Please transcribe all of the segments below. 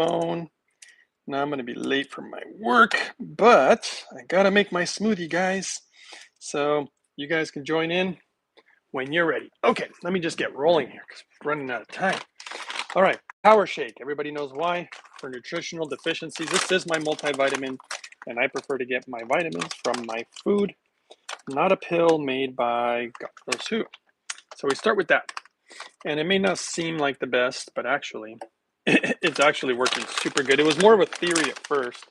phone. Now I'm going to be late for my work, but I got to make my smoothie, guys. So you guys can join in when you're ready. Okay, let me just get rolling here because we're running out of time. All right, Power Shake. Everybody knows why. For nutritional deficiencies, this is my multivitamin, and I prefer to get my vitamins from my food, not a pill made by God knows who. So we start with that. And it may not seem like the best, but actually, it's actually working super good. It was more of a theory at first,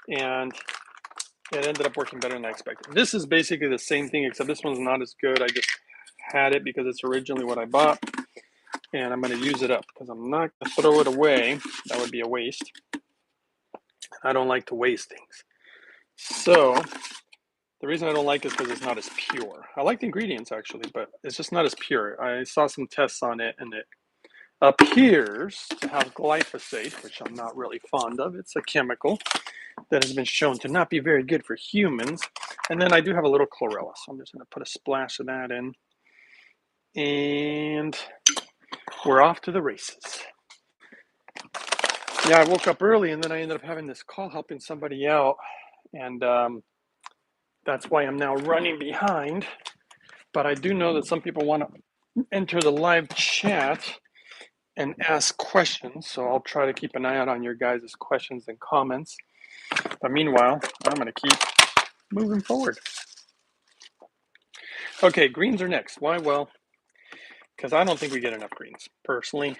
and it ended up working better than I expected. This is basically the same thing, except this one's not as good. I just had it because it's originally what I bought, and I'm going to use it up because I'm not going to throw it away. That would be a waste. I don't like to waste things. So the reason I don't like it is because it's not as pure. I like the ingredients actually, but it's just not as pure. I saw some tests on it, and it appears to have glyphosate, which I'm not really fond of. It's a chemical that has been shown to not be very good for humans. And then I do have a little chlorella, so I'm just going to put a splash of that in. And we're off to the races. Yeah, I woke up early, and then I ended up having this call helping somebody out. And that's why I'm now running behind. But I do know that some people want to enter the live chat and ask questions. So I'll try to keep an eye out on your guys' questions and comments. But meanwhile, I'm going to keep moving forward. Okay, greens are next. Why? Well, because I don't think we get enough greens, personally.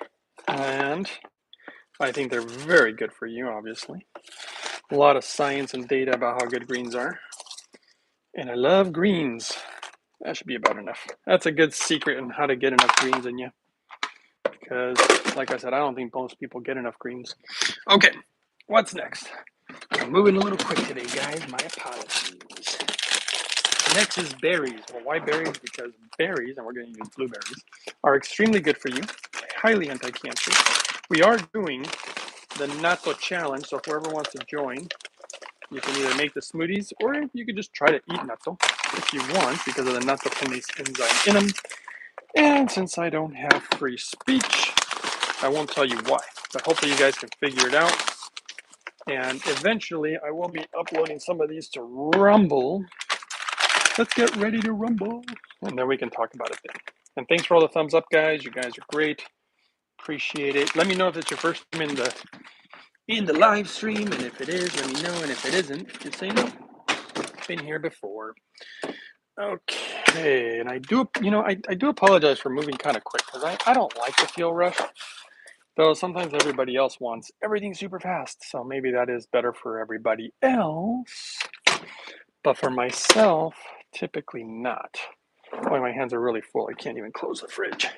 And I think they're very good for you, obviously. A lot of science and data about how good greens are. And I love greens. That should be about enough. That's a good secret on how to get enough greens in you. Because, like I said, I don't think most people get enough greens. Okay, what's next? I'm moving a little quick today, guys. My apologies. Next is berries. Well, why berries? Because berries, and we're going to use blueberries, are extremely good for you, highly anti-cancer. We are doing the natto challenge, so whoever wants to join, you can either make the smoothies or you can just try to eat natto if you want, because of the natto kinase enzyme in them. And since I don't have free speech, I won't tell you why, but hopefully you guys can figure it out. And eventually I will be uploading some of these to Rumble. Let's get ready to rumble, and then we can talk about it then. And thanks for all the thumbs up, guys. You guys are great. Appreciate it. Let me know if it's your first time in the live stream, and if it is, let me know. And if it isn't, just say no. Been here before. Okay, and I do, I do apologize for moving kind of quick because I don't like to feel rushed. Though sometimes everybody else wants everything super fast, so maybe that is better for everybody else. But for myself, typically not. Boy, my hands are really full. I can't even close the fridge.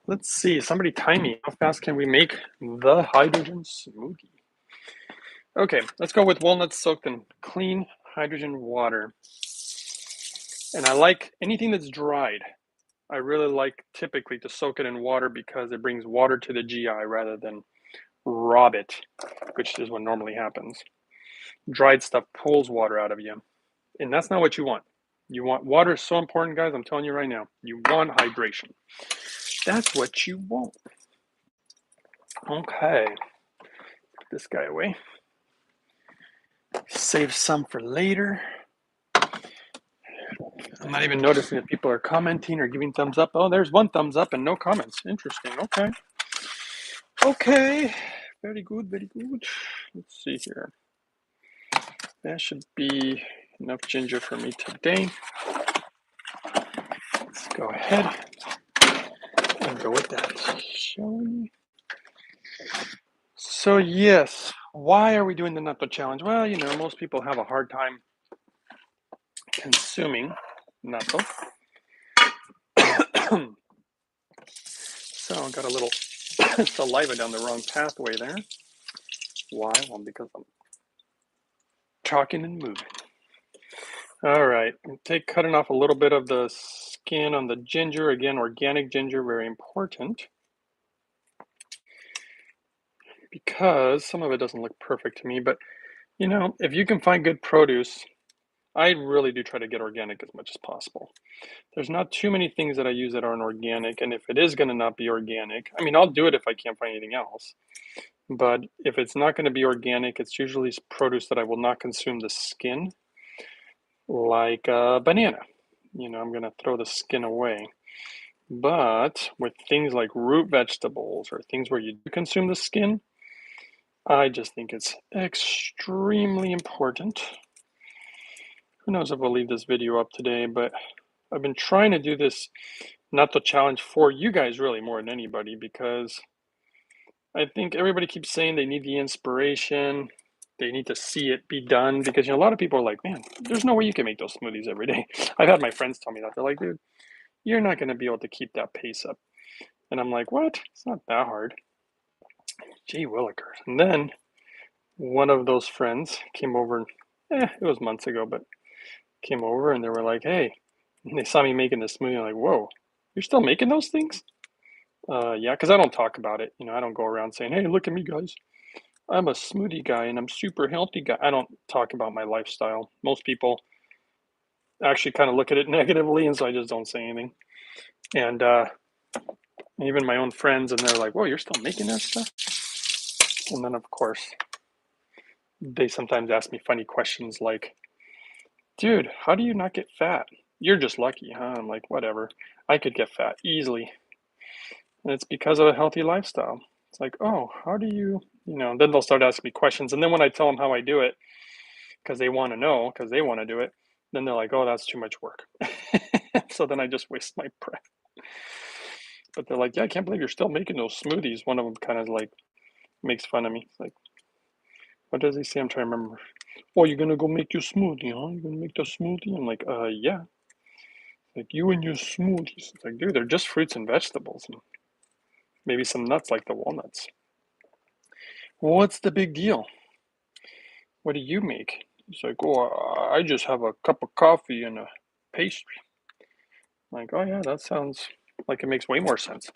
Let's see. Somebody time me. How fast can we make the hydrogen smoothie? Okay, let's go with walnuts soaked in clean hydrogen water. And I like anything that's dried. I really like typically to soak it in water because it brings water to the GI rather than rob it, which is what normally happens. Dried stuff pulls water out of you. And that's not what you want. You want water is so important, guys. I'm telling you right now. You want hydration. That's what you want. Okay. Put this guy away. Save some for later. I'm not even noticing if people are commenting or giving thumbs up. Oh, there's one thumbs up and no comments. Interesting. Okay. Okay. Very good. Very good. Let's see here. That should be enough ginger for me today. Let's go ahead and go with that, shall we? So yes, why are we doing the natto challenge? Well, most people have a hard time consuming natto. So I got a little saliva down the wrong pathway there. Why? Well, because I'm talking and moving. All right, cutting off a little bit of the skin on the ginger. Again, organic ginger, very important. Because some of it doesn't look perfect to me, but if you can find good produce, I really do try to get organic as much as possible. There's not too many things that I use that aren't organic, and if it is gonna not be organic, I mean, I'll do it if I can't find anything else. But if it's not gonna be organic, it's usually produce that I will not consume the skin, like a banana. You know, I'm gonna throw the skin away. But with things like root vegetables or things where you do consume the skin, I just think it's extremely important. Who knows if I'll leave this video up today, but I've been trying to do this natto challenge for you guys really more than anybody, because I think everybody keeps saying they need the inspiration, they need to see it be done, because a lot of people are like, man, there's no way you can make those smoothies every day. I've had my friends tell me that. They're like, dude, you're not going to be able to keep that pace up. And I'm like, what? It's not that hard. Gee willikers. And then one of those friends came over, and it was months ago, but came over and they were like, hey, and they saw me making this smoothie. I'm like, whoa, you're still making those things? Yeah, because I don't talk about it. I don't go around saying, hey, look at me, guys. I'm a smoothie guy and I'm super healthy guy. I don't talk about my lifestyle. Most people actually kind of look at it negatively, and so I just don't say anything. And even my own friends, and they're like, whoa, you're still making that stuff? And then, of course, they sometimes ask me funny questions like, dude, how do you not get fat? You're just lucky, huh? I'm like, whatever. I could get fat easily. And it's because of a healthy lifestyle. It's like, oh, how do you, then they'll start asking me questions. And then when I tell them how I do it, because they want to know, because they want to do it, then they're like, oh, that's too much work. So then I just waste my breath. But they're like, yeah, I can't believe you're still making those smoothies. One of them kind of like makes fun of me. It's like, what does he say? I'm trying to remember. Oh, you're going to go make your smoothie, huh? You're going to make the smoothie? I'm like, yeah. Like, you and your smoothies. It's like, dude, they're just fruits and vegetables. And maybe some nuts like the walnuts. What's the big deal? What do you make? It's like, oh, I just have a cup of coffee and a pastry. I'm like, oh, yeah, that sounds like it makes way more sense.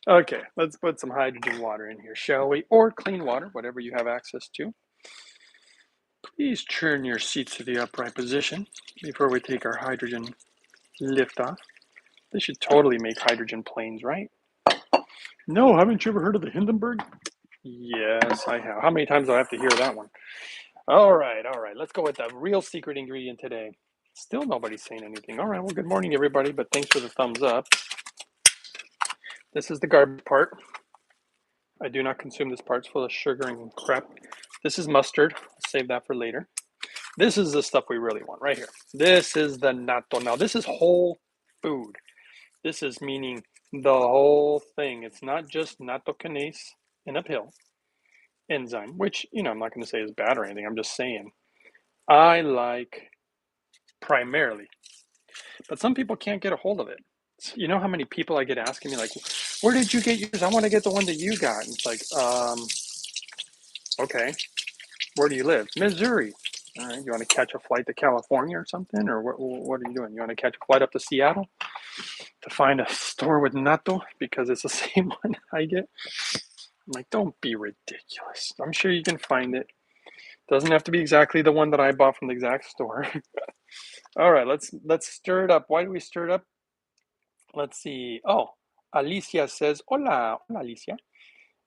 Okay, let's put some hydrogen water in here, shall we? Or clean water, whatever you have access to. Please turn your seats to the upright position before we take our hydrogen lift off. They should totally make hydrogen planes, right? No, haven't you ever heard of the Hindenburg? Yes, I have. How many times do I have to hear that one? All right. Let's go with the real secret ingredient today. Still nobody's saying anything. All right, well, good morning, everybody, but thanks for the thumbs up. This is the garbage part. I do not consume this part. It's full of sugar and crap. This is mustard. I'll save that for later. This is the stuff we really want right here. This is the natto. Now, this is whole food. This is meaning the whole thing. It's not just natto kinase in a pill enzyme, which, I'm not going to say is bad or anything. I'm just saying I like primarily, but some people can't get a hold of it. You know how many people I get asking me, like, where did you get yours? I want to get the one that you got. And it's like, okay, where do you live? Missouri. All right, you want to catch a flight to California or something? Or what are you doing? You want to catch a flight up to Seattle to find a store with natto because it's the same one I get? I'm like, don't be ridiculous. I'm sure you can find it. Doesn't have to be exactly the one that I bought from the exact store. All right, let's stir it up. Why do we stir it up? Let's see. Oh, Alicia says, hola, Alicia.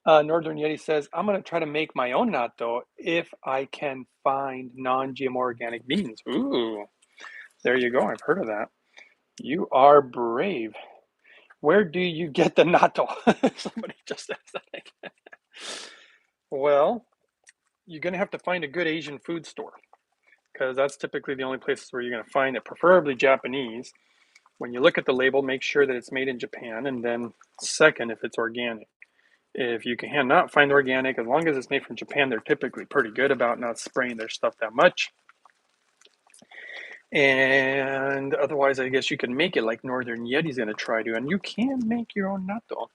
Northern Yeti says, I'm going to try to make my own natto if I can find non-GMO organic beans. Ooh, there you go. I've heard of that. You are brave. Where do you get the natto? Somebody just asked that again. Well, you're going to have to find a good Asian food store, because that's typically the only places where you're going to find it, preferably Japanese. When you look at the label, make sure that it's made in Japan, and then second, if it's organic. If you cannot find organic, as long as it's made from Japan, they're typically pretty good about not spraying their stuff that much. And otherwise, I guess you can make it like Northern Yeti's going to try to, and you can make your own natto.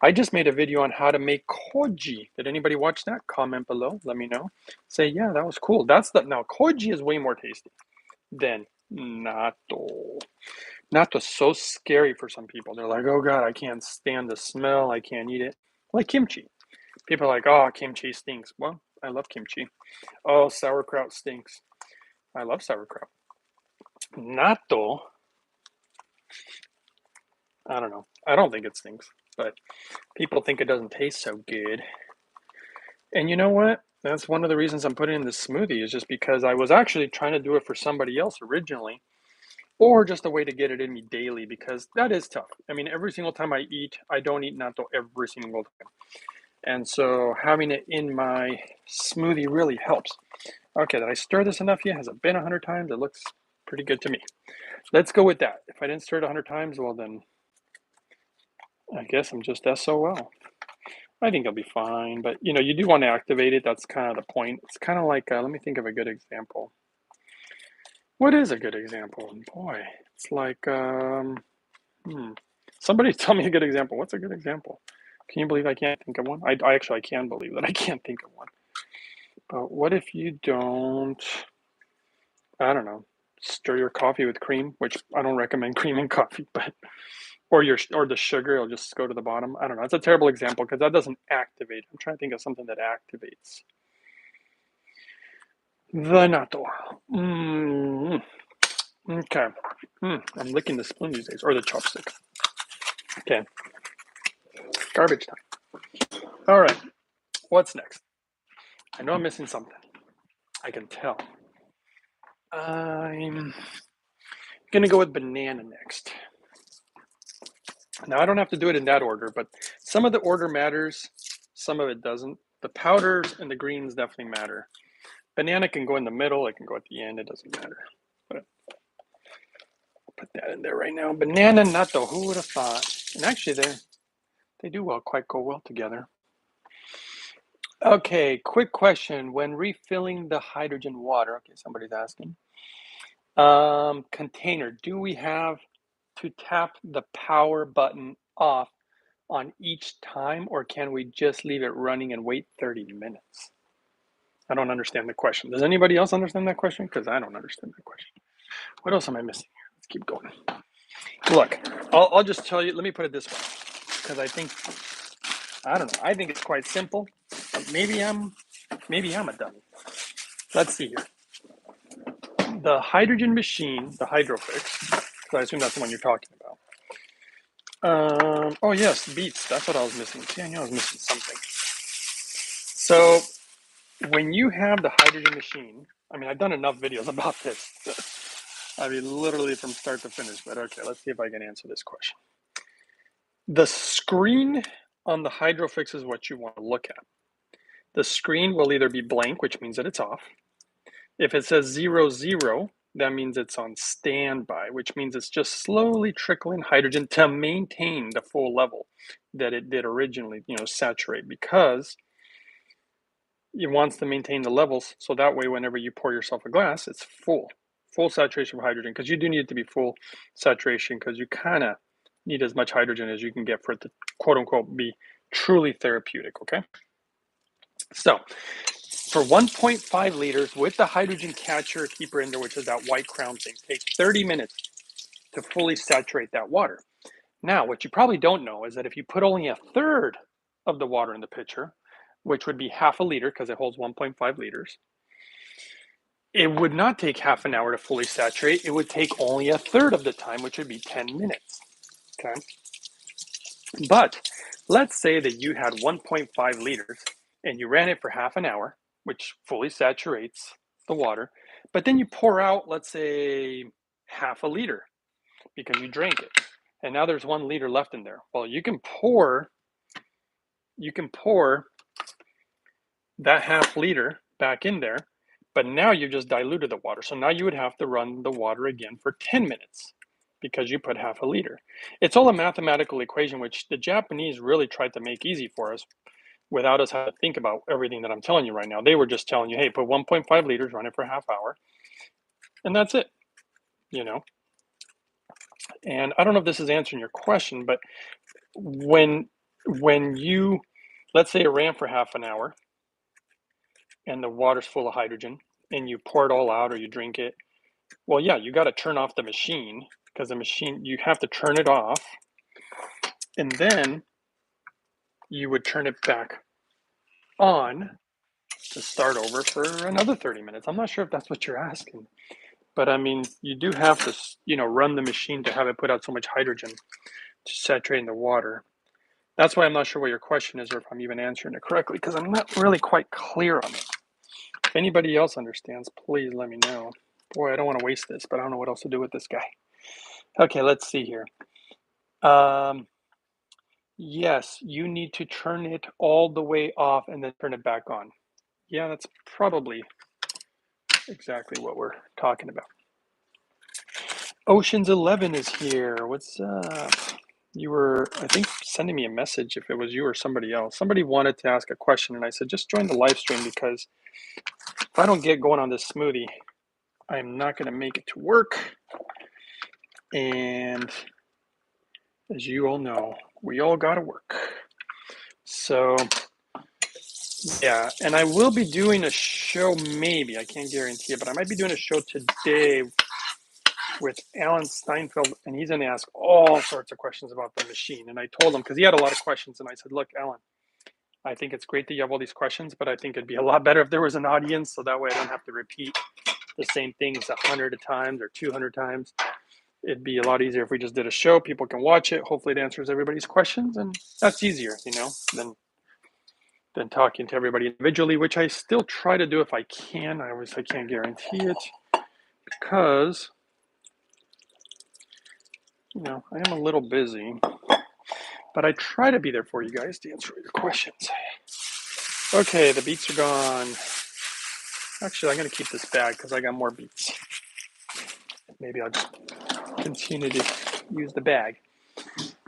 I just made a video on how to make koji. Did anybody watch that? Comment below. Let me know. Say, yeah, that was cool. Now, koji is way more tasty than natto. Natto's so scary for some people. They're like, oh God, I can't stand the smell. I can't eat it. Like kimchi. People are like, oh, kimchi stinks. Well, I love kimchi. Oh, sauerkraut stinks. I love sauerkraut. Natto, I don't know. I don't think it stinks, but people think it doesn't taste so good. And you know what? That's one of the reasons I'm putting in this smoothie is just because I was actually trying to do it for somebody else originally, or just a way to get it in me daily because that is tough. I mean, every single time I eat, I don't eat natto every single time. And so having it in my smoothie really helps. Okay, did I stir this enough yet? Has it been 100 times? It looks pretty good to me. Let's go with that. If I didn't stir it 100 times, well then, I guess I'm just SOL. I think it'll be fine, but you know, you do want to activate it. That's kind of the point. It's kind of like, let me think of a good example. What is a good example? Boy, it's like, somebody tell me a good example. What's a good example? Can you believe I can't think of one? I actually, I can believe that I can't think of one. But what if you don't, I don't know, stir your coffee with cream, which I don't recommend cream in coffee, but or the sugar will just go to the bottom. I don't know. It's a terrible example because that doesn't activate. I'm trying to think of something that activates. The natto. Okay. I'm licking the spoon these days, or the chopstick. Okay. Garbage time. All right. What's next? I know I'm missing something. I can tell. I'm gonna go with banana next. Now I don't have to do it in that order, but some of the order matters, some of it doesn't. The powders and the greens definitely matter. Banana can go in the middle, it can go at the end, it doesn't matter. But I'll put that in there right now. Banana natto, who would have thought? And actually they do go well together. Okay, quick question. When refilling the hydrogen water, okay, somebody's asking. Container, do we have to tap the power button off on each time, or can we just leave it running and wait 30 minutes? I don't understand the question. Does anybody else understand that question? Because I don't understand that question. What else am I missing here? Let's keep going. Look, I'll just tell you, let me put it this way, because I don't know, I think it's quite simple, but maybe I'm a dummy. Let's see here. The hydrogen machine, the Hydrofix, so I assume that's the one you're talking about. Oh yes, beets, that's what I was missing. See, I knew I was missing something. So when you have the hydrogen machine, I mean, I've done enough videos about this. I mean, literally from start to finish, but okay, let's see if I can answer this question. The screen on the Hydrofix is what you want to look at. The screen will either be blank, which means that it's off. If it says 00, that means it's on standby, which means it's just slowly trickling hydrogen to maintain the full level that it did originally, saturate, because it wants to maintain the levels so that way whenever you pour yourself a glass, it's full saturation of hydrogen, because you do need it to be full saturation because you kind of need as much hydrogen as you can get for it to quote unquote be truly therapeutic. Okay, so for 1.5 liters with the hydrogen catcher keeper in there, which is that white crown thing, takes 30 minutes to fully saturate that water. Now what you probably don't know is that if you put only a third of the water in the pitcher, which would be half a liter because it holds 1.5 liters, it would not take half an hour to fully saturate. It would take only a third of the time, which would be 10 minutes. Okay. But let's say that you had 1.5 liters and you ran it for half an hour, which fully saturates the water. But then you pour out, let's say, half a liter because you drank it. And now there's 1 liter left in there. Well, you can pour that half liter back in there, but now you've just diluted the water. So now you would have to run the water again for 10 minutes because you put half a liter. It's all a mathematical equation, which the Japanese really tried to make easy for us without us having to think about everything that I'm telling you right now. They were just telling you, hey, put 1.5 liters, run it for a half hour, and that's it, And I don't know if this is answering your question, but when you, let's say it ran for half an hour, and the water's full of hydrogen and you pour it all out or you drink it, well, yeah, you got to turn off the machine because the machine, you have to turn it off, and then you would turn it back on to start over for another 30 minutes. I'm not sure if that's what you're asking, but I mean, you do have to, run the machine to have it put out so much hydrogen to saturate in the water. That's why I'm not sure what your question is or if I'm even answering it correctly, because I'm not really quite clear on it. If anybody else understands, please let me know. Boy, I don't want to waste this, but I don't know what else to do with this guy. Okay, let's see here. Yes, you need to turn it all the way off and then turn it back on. Yeah, that's probably exactly what we're talking about. Ocean's 11 is here. What's up? You were, I think, sending me a message if it was you or somebody else. Somebody wanted to ask a question, and I said, just join the live stream because if I don't get going on this smoothie, I'm not going to make it to work. And as you all know, we all got to work. So, yeah, and I will be doing a show maybe. I can't guarantee it, but I might be doing a show today with Alan Steinfeld, and he's going to ask all sorts of questions about the machine. And I told him, because he had a lot of questions, and I said, look, Alan, I think it's great that you have all these questions, but I think it'd be a lot better if there was an audience, so that way I don't have to repeat the same things 100 times or 200 times. It'd be a lot easier if we just did a show. People can watch it. Hopefully it answers everybody's questions, and that's easier, than talking to everybody individually, which I still try to do if I can. I obviously can't guarantee it because, I am a little busy, but I try to be there for you guys to answer your questions. Okay, the beets are gone. Actually, I'm going to keep this bag because I got more beets. Maybe I'll just continue to use the bag.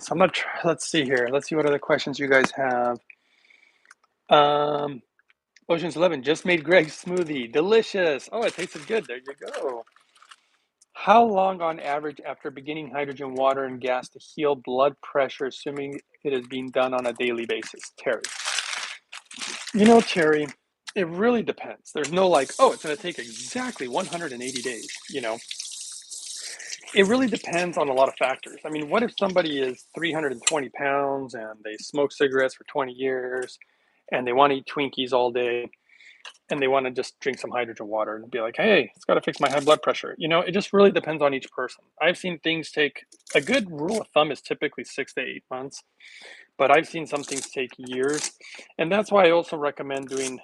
So I'm going to try, let's see here. Let's see what other questions you guys have. Ocean's 11 just made Greg's smoothie. Delicious. Oh, it tasted good. There you go. How long on average after beginning hydrogen, water, and gas to heal blood pressure, assuming it is being done on a daily basis? Terry. Terry, it really depends. There's no like, oh, it's going to take exactly 180 days. It really depends on a lot of factors. I mean, what if somebody is 320 pounds and they smoke cigarettes for 20 years and they want to eat Twinkies all day and they want to just drink some hydrogen water and be like, hey, it's got to fix my high blood pressure. It just really depends on each person. I've seen things take, a good rule of thumb is typically 6 to 8 months, but I've seen some things take years. And that's why I also recommend doing,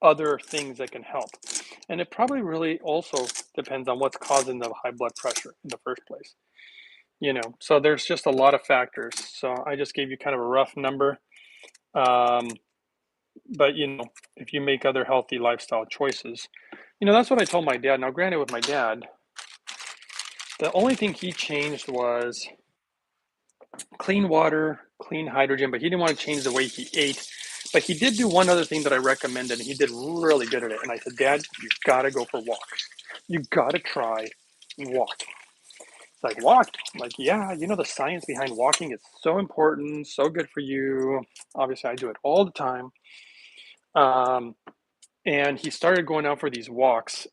other things that can help. And it probably really also depends on what's causing the high blood pressure in the first place. So there's just a lot of factors. So I just gave you kind of a rough number. But if you make other healthy lifestyle choices, that's what I told my dad. Now, granted, with my dad, the only thing he changed was clean water, clean hydrogen, but he didn't want to change the way he ate. But he did do one other thing that I recommended, and he did really good at it. And I said, Dad, you've got to go for walks. You've got to try walking. It's like, walk? I'm like, yeah, the science behind walking is so important, so good for you. Obviously, I do it all the time. And he started going out for these walks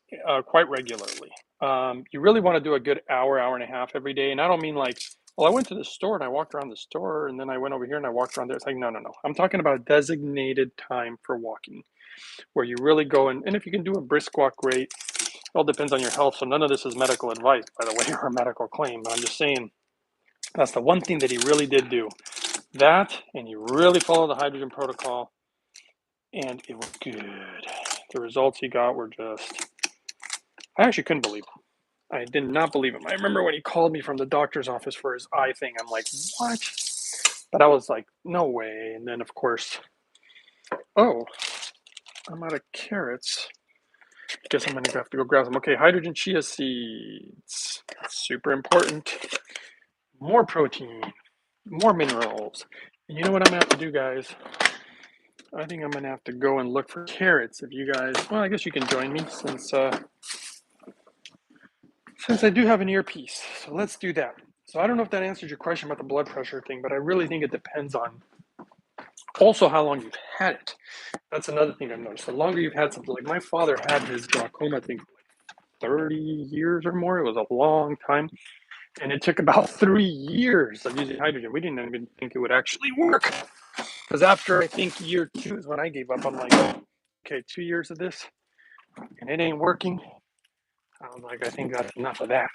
quite regularly. You really want to do a good hour, hour and a half every day. And I don't mean like, well, I went to the store and I walked around the store and then I went over here and I walked around there. It's like, no. I'm talking about a designated time for walking where you really go and if you can do a brisk walk, great. It all depends on your health. So none of this is medical advice, by the way, or a medical claim. But I'm just saying that's the one thing that he really did do. That, and he really followed the hydrogen protocol, and it was good. The results he got were just, I actually couldn't believe them. I did not believe him. I remember when he called me from the doctor's office for his eye thing. I'm like, what? But I was like, no way. And then, of course, oh, I'm out of carrots. Guess I'm going to have to go grab some. Okay, hydrogen chia seeds. Super important. More protein, more minerals. And you know what I'm going to have to do, guys? I think I'm going to have to go and look for carrots. If you guys, well, I guess you can join me since I do have an earpiece. So let's do that. So I don't know if that answers your question about the blood pressure thing, but I really think it depends on also how long you've had it. That's another thing I've noticed. The longer you've had something, like my father had his glaucoma, I think, like 30 years or more. It was a long time. And it took about 3 years of using hydrogen. We didn't even think it would actually work. Because after, I think, year 2 is when I gave up. I'm like, okay, 2 years of this and it ain't working. I was like, I think that's enough of that.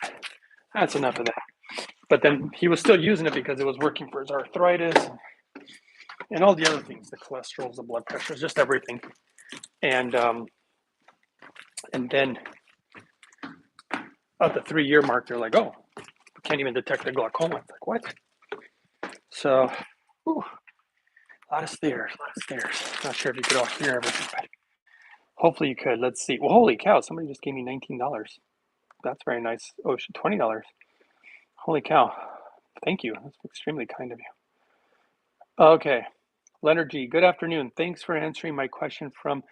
That's enough of that. But then he was still using it because it was working for his arthritis and all the other things, the cholesterol, the blood pressures, just everything. And then at the 3 year mark, they're like, oh, we can't even detect the glaucoma. It's like, what? So, whew, a lot of stairs, a lot of stairs. Not sure if you could all hear everything, but hopefully you could. Let's see. Well, holy cow, somebody just gave me $19. That's very nice. Oh, $20. Holy cow. Thank you. That's extremely kind of you. Okay. Leonard G, good afternoon. Thanks for answering my question from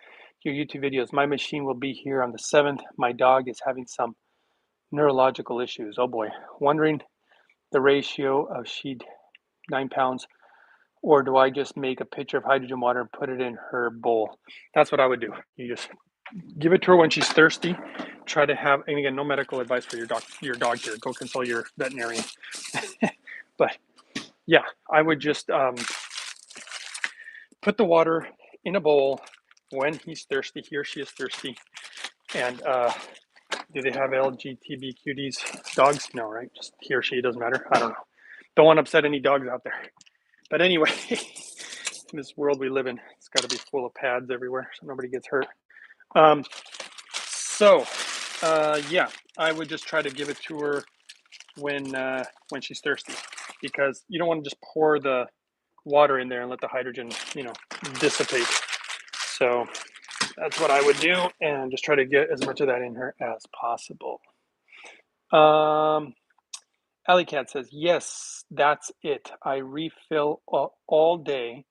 your YouTube videos. My machine will be here on the 7th. My dog is having some neurological issues. Oh boy. Wondering the ratio of she'd 9 pounds, or do I just make a pitcher of hydrogen water and put it in her bowl? That's what I would do. You just give it to her when she's thirsty. Try to have, and again, no medical advice for your dog here. Go consult your veterinarian. But yeah, I would just put the water in a bowl when he's thirsty, he or she is thirsty. And do they have LGBTQDs dogs? No, right? Just he or she, doesn't matter. I don't know. Don't want to upset any dogs out there. But anyway, in this world we live in, it's got to be full of pads everywhere so nobody gets hurt. Yeah, I would just try to give it to her when she's thirsty, because you don't want to just pour the water in there and let the hydrogen, dissipate. So that's what I would do, and just try to get as much of that in her as possible. Alley Cat says, yes, that's it. I refill all day.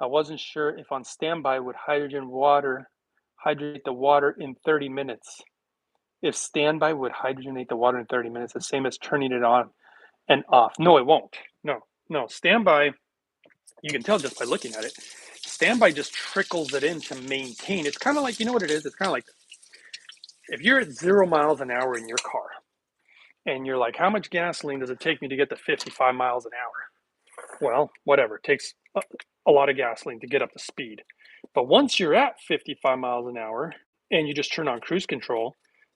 I wasn't sure if on standby would hydrate the water in 30 minutes. If standby would hydrogenate the water in 30 minutes, the same as turning it on and off. No, it won't. No. Standby, you can tell just by looking at it. Standby just trickles it in to maintain. It's kind of like, you know what it is? It's kind of like if you're at 0 miles an hour in your car and you're like, how much gasoline does it take me to get to 55 miles an hour? Well, whatever. It takes a lot of gasoline to get up to speed. But once you're at 55 miles an hour and you just turn on cruise control,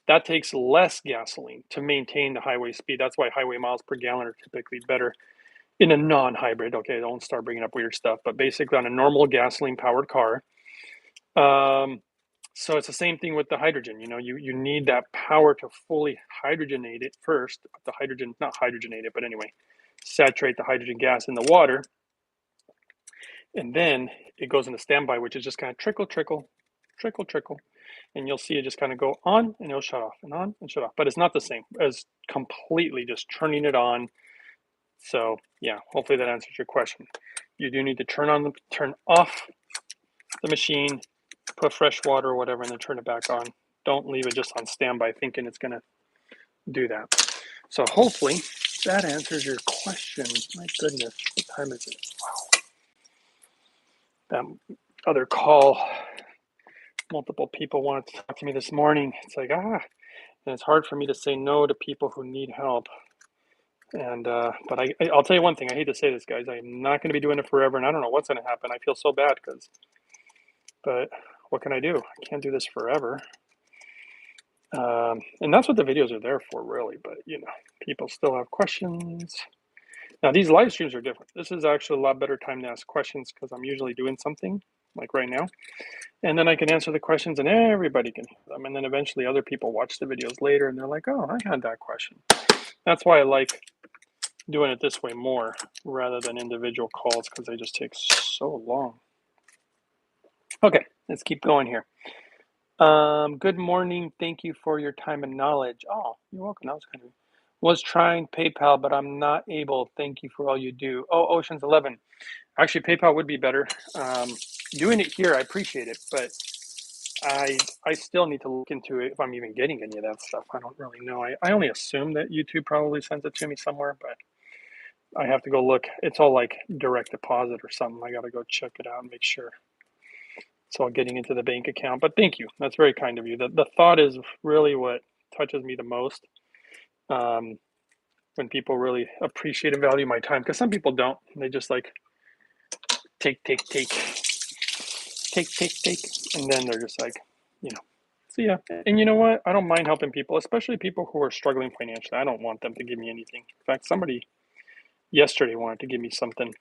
that takes less gasoline to maintain the highway speed. That's why highway miles per gallon are typically better in a non-hybrid. Okay, don't start bringing up weird stuff, but basically on a normal gasoline-powered car. So it's the same thing with the hydrogen. You need that power to fully hydrogenate it first. The hydrogen, not hydrogenate it, but anyway, saturate the hydrogen gas in the water. And then it goes into standby, which is just kind of trickle, trickle, trickle, trickle. And you'll see it just kind of go on and it'll shut off and on and shut off. But it's not the same as completely just turning it on. So yeah, hopefully that answers your question. You do need to turn off the machine, put fresh water or whatever, and then turn it back on. Don't leave it just on standby thinking it's going to do that. So hopefully that answers your question. My goodness, what time is it? Wow. That other call, multiple people wanted to talk to me this morning. It's like, and it's hard for me to say no to people who need help. And but I'll tell you one thing. I hate to say this, guys. I'm not going to be doing it forever, and I don't know what's going to happen. I feel so bad but what can I do? I can't do this forever. And that's what the videos are there for, really. But people still have questions. Now these live streams are different. This is actually a lot better time to ask questions because I'm usually doing something like right now, and then I can answer the questions and everybody can hear them. And then eventually other people watch the videos later and they're like, oh, I had that question. That's why I like doing it this way more rather than individual calls, because they just take so long. Okay, let's keep going here. Good morning. Thank you for your time and knowledge. Oh, you're welcome. That was kind of. Was trying PayPal, but I'm not able. Thank you for all you do. Oh, Ocean's 11. Actually, PayPal would be better. Doing it here, I appreciate it, but I still need to look into it if I'm even getting any of that stuff. I don't really know. I only assume that YouTube probably sends it to me somewhere, but I have to go look. It's all like direct deposit or something. I got to go check it out and make sure it's all getting into the bank account. But thank you. That's very kind of you. The thought is really what touches me the most. When people really appreciate and value my time, because some people don't. They just like take take, and then they're just like, you know. So yeah, and you know what? I don't mind helping people, especially people who are struggling financially. I don't want them to give me anything. In fact, somebody yesterday wanted to give me something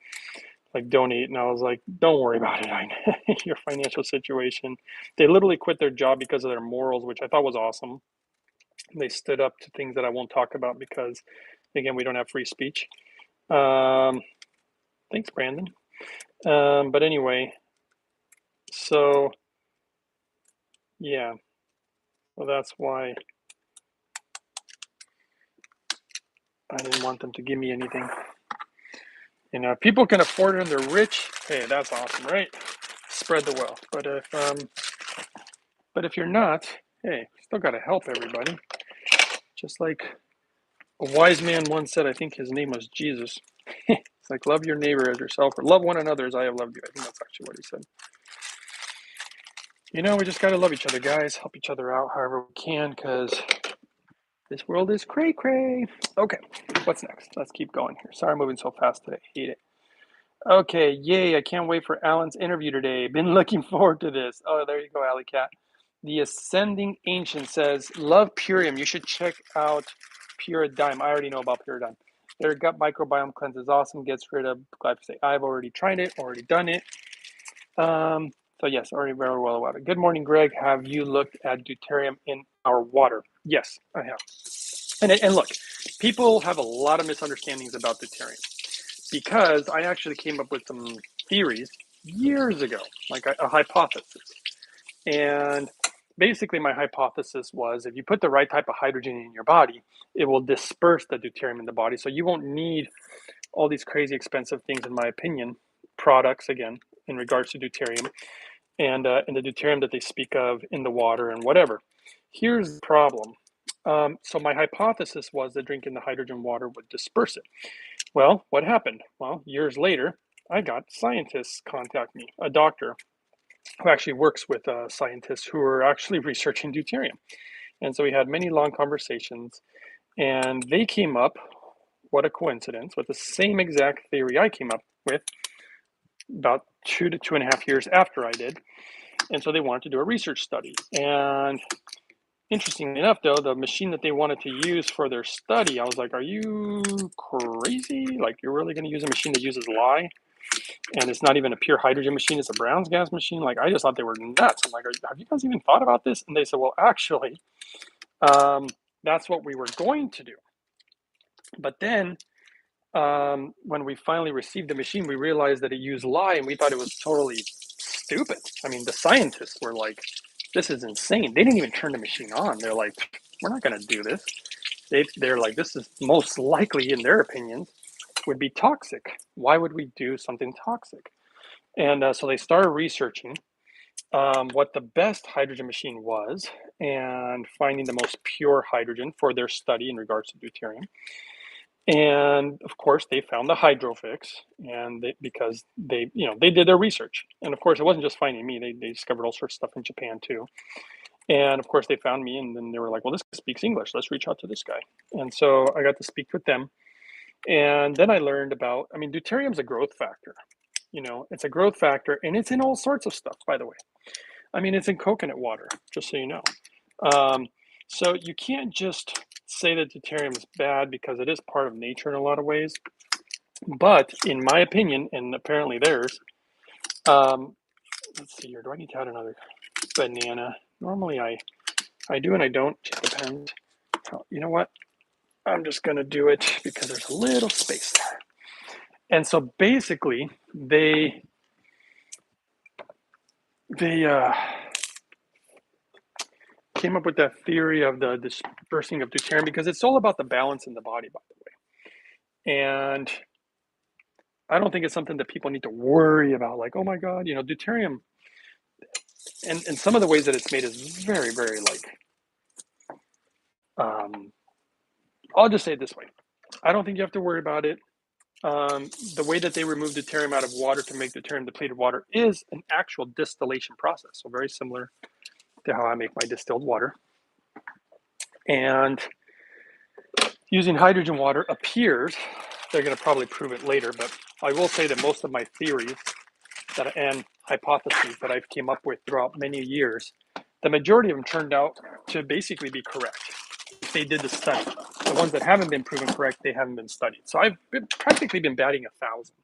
like donate, and I was like, don't worry about it. I know your financial situation. They literally quit their job because of their morals, which I thought was awesome. They stood up to things that I won't talk about because, again, we don't have free speech. Thanks, Brandon. But anyway, so yeah, well, that's why I didn't want them to give me anything. You know, if people can afford it and they're rich, hey, that's awesome, right? Spread the wealth. But if you're not, hey, still got to help everybody. Just like a wise man once said, I think his name was Jesus. It's like, love your neighbor as yourself, or love one another as I have loved you. I think that's actually what he said. You know, we just got to love each other, guys. Help each other out however we can, because this world is cray cray. Okay, what's next? Let's keep going here. Sorry I'm moving so fast today. Hate it. Okay, yay. I can't wait for Alan's interview today. Been looking forward to this. Oh, there you go, Alley Cat. The Ascending Ancient says, love Purium. You should check out Puridyme. I already know about Puridyme. Their gut microbiome cleanse is awesome. Gets rid of glyphosate. I've already tried it, already done it. So yes, already very well about it. Good morning, Greg. Have you looked at deuterium in our water? Yes, I have. And look, people have a lot of misunderstandings about deuterium because I actually came up with some theories years ago, like a hypothesis. And basically my hypothesis was if you put the right type of hydrogen in your body, it will disperse the deuterium in the body. So you won't need all these crazy expensive things, in my opinion, products, again, in regards to deuterium and the deuterium that they speak of in the water and whatever. Here's the problem. So my hypothesis was that drinking the hydrogen water would disperse it. Well, what happened? Well, years later, I got scientists contact me, a doctor who actually works with scientists who are actually researching deuterium. And so we had many long conversations, and they came up, what a coincidence, with the same exact theory I came up with about 2 to 2.5 years after I did. And so they wanted to do a research study. And interestingly enough, though, the machine that they wanted to use for their study, I was like, are you crazy? Like, you're really going to use a machine that uses lye? And it's not even a pure hydrogen machine, it's a Brown's gas machine. Like, I just thought they were nuts. I'm like, have you guys even thought about this? And they said, well, actually, that's what we were going to do. But then when we finally received the machine, we realized that it used lye, and we thought it was totally stupid. I mean, the scientists were like, this is insane. They didn't even turn the machine on. They're like, we're not going to do this. They're like, this is most likely, in their opinions, would be toxic. Why would we do something toxic? And so they started researching what the best hydrogen machine was and finding the most pure hydrogen for their study in regards to deuterium. And of course, they found the Hydrofix, and because they did their research. And of course, it wasn't just finding me; they discovered all sorts of stuff in Japan too. And of course, they found me, and then they were like, "Well, this guy speaks English. Let's reach out to this guy." And so I got to speak with them, and then I learned about. I mean, deuterium's a growth factor. You know, it's a growth factor, and it's in all sorts of stuff. By the way, I mean, it's in coconut water, just so you know. So you can't just say that deuterium is bad because it is part of nature in a lot of ways. But in my opinion, and apparently theirs, let's see here. Do I need to add another banana? Normally I do and I don't. It depends. Oh, you know what? I'm just going to do it because there's a little space there. And so basically, they came up with that theory of the dispersing of deuterium because it's all about the balance in the body, by the way. And I don't think it's something that people need to worry about. Like, oh my God, deuterium. And some of the ways that it's made is very, very I'll just say it this way. I don't think you have to worry about it. The way that they remove deuterium out of water to make deuterium depleted water is an actual distillation process. So very similar to how I make my distilled water. And using hydrogen water appears, they're going to probably prove it later, but I will say that most of my theories and hypotheses that I've came up with throughout many years, the majority of them turned out to basically be correct. They did the study. The ones that haven't been proven correct, they haven't been studied. So I've practically been batting 1,000,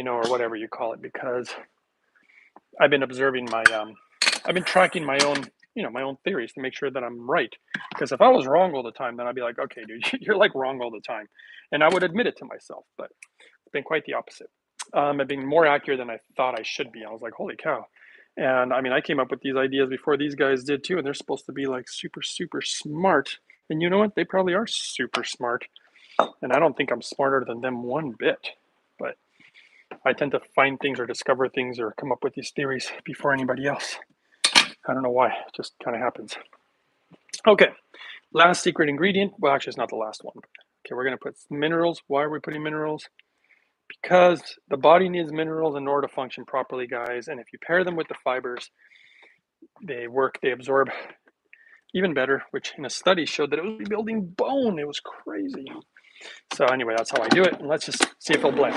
or whatever you call it, because I've been observing I've been tracking my own, my own theories to make sure that I'm right. Because if I was wrong all the time, then I'd be like, okay, dude, you're like wrong all the time. And I would admit it to myself, but it's been quite the opposite. I've been more accurate than I thought I should be. I was like, holy cow. And I mean, I came up with these ideas before these guys did too, and they're supposed to be like super, super smart. And you know what? They probably are super smart. And I don't think I'm smarter than them one bit. But I tend to find things or discover things or come up with these theories before anybody else. I don't know why. It just kind of happens. Okay. Last secret ingredient. Well, actually, it's not the last one. Okay, we're going to put minerals. Why are we putting minerals? Because the body needs minerals in order to function properly, guys. And if you pair them with the fibers, they absorb even better, which in a study showed that it was rebuilding bone. It was crazy. So anyway, that's how I do it. And let's just see if it'll blend.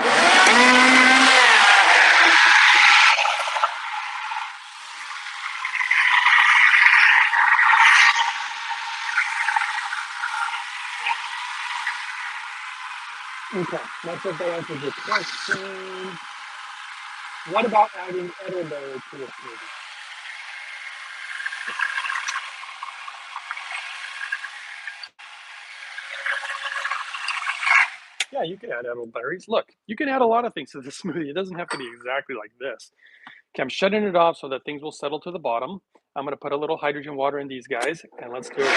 Okay, let's see if that answers your question. What about adding elderberry to a smoothie? Yeah, you can add elderberries. Look, you can add a lot of things to the smoothie. It doesn't have to be exactly like this. Okay, I'm shutting it off so that things will settle to the bottom. I'm going to put a little hydrogen water in these guys, and let's do it.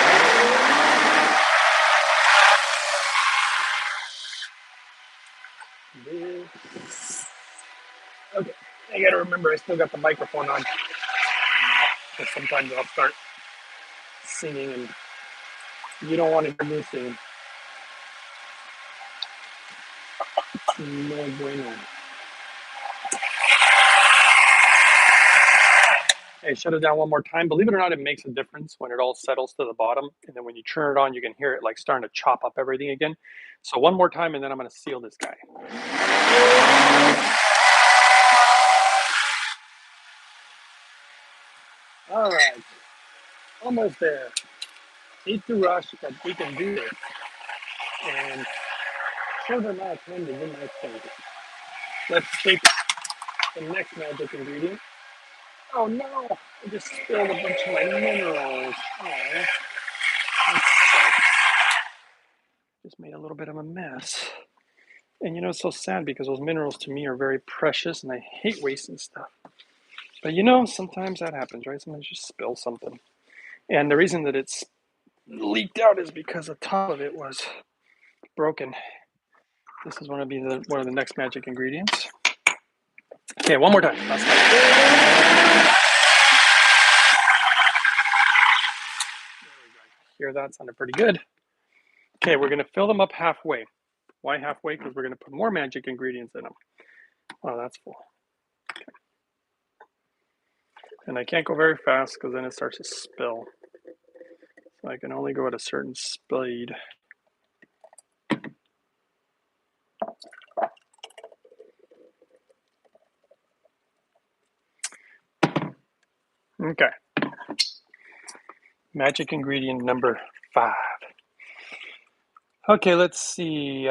Okay, I got to remember I still got the microphone on, because sometimes I'll start singing and you don't want to hear me sing. No bueno. Hey, shut it down one more time. Believe it or not, it makes a difference when it all settles to the bottom. And then when you turn it on, you can hear it like starting to chop up everything again. So one more time, and then I'm going to seal this guy. All right. Almost there. Hate to rush, but we can do this. And shorter amount of time to do my thing. Let's take the next magic ingredient. Oh no! I just spilled a bunch of my minerals. Oh, that sucks. Just made a little bit of a mess. And it's so sad because those minerals to me are very precious and I hate wasting stuff. But sometimes that happens, right? Sometimes you spill something. And the reason that it's leaked out is because the top of it was broken. This is one of the next magic ingredients. Okay, one more time. Last time. Hear that? Sounded pretty good. Okay, we're going to fill them up halfway. Why halfway? Because we're going to put more magic ingredients in them. Oh, that's full. Okay. And I can't go very fast because then it starts to spill. So I can only go at a certain speed. Okay. Magic ingredient number 5. Okay, let's see.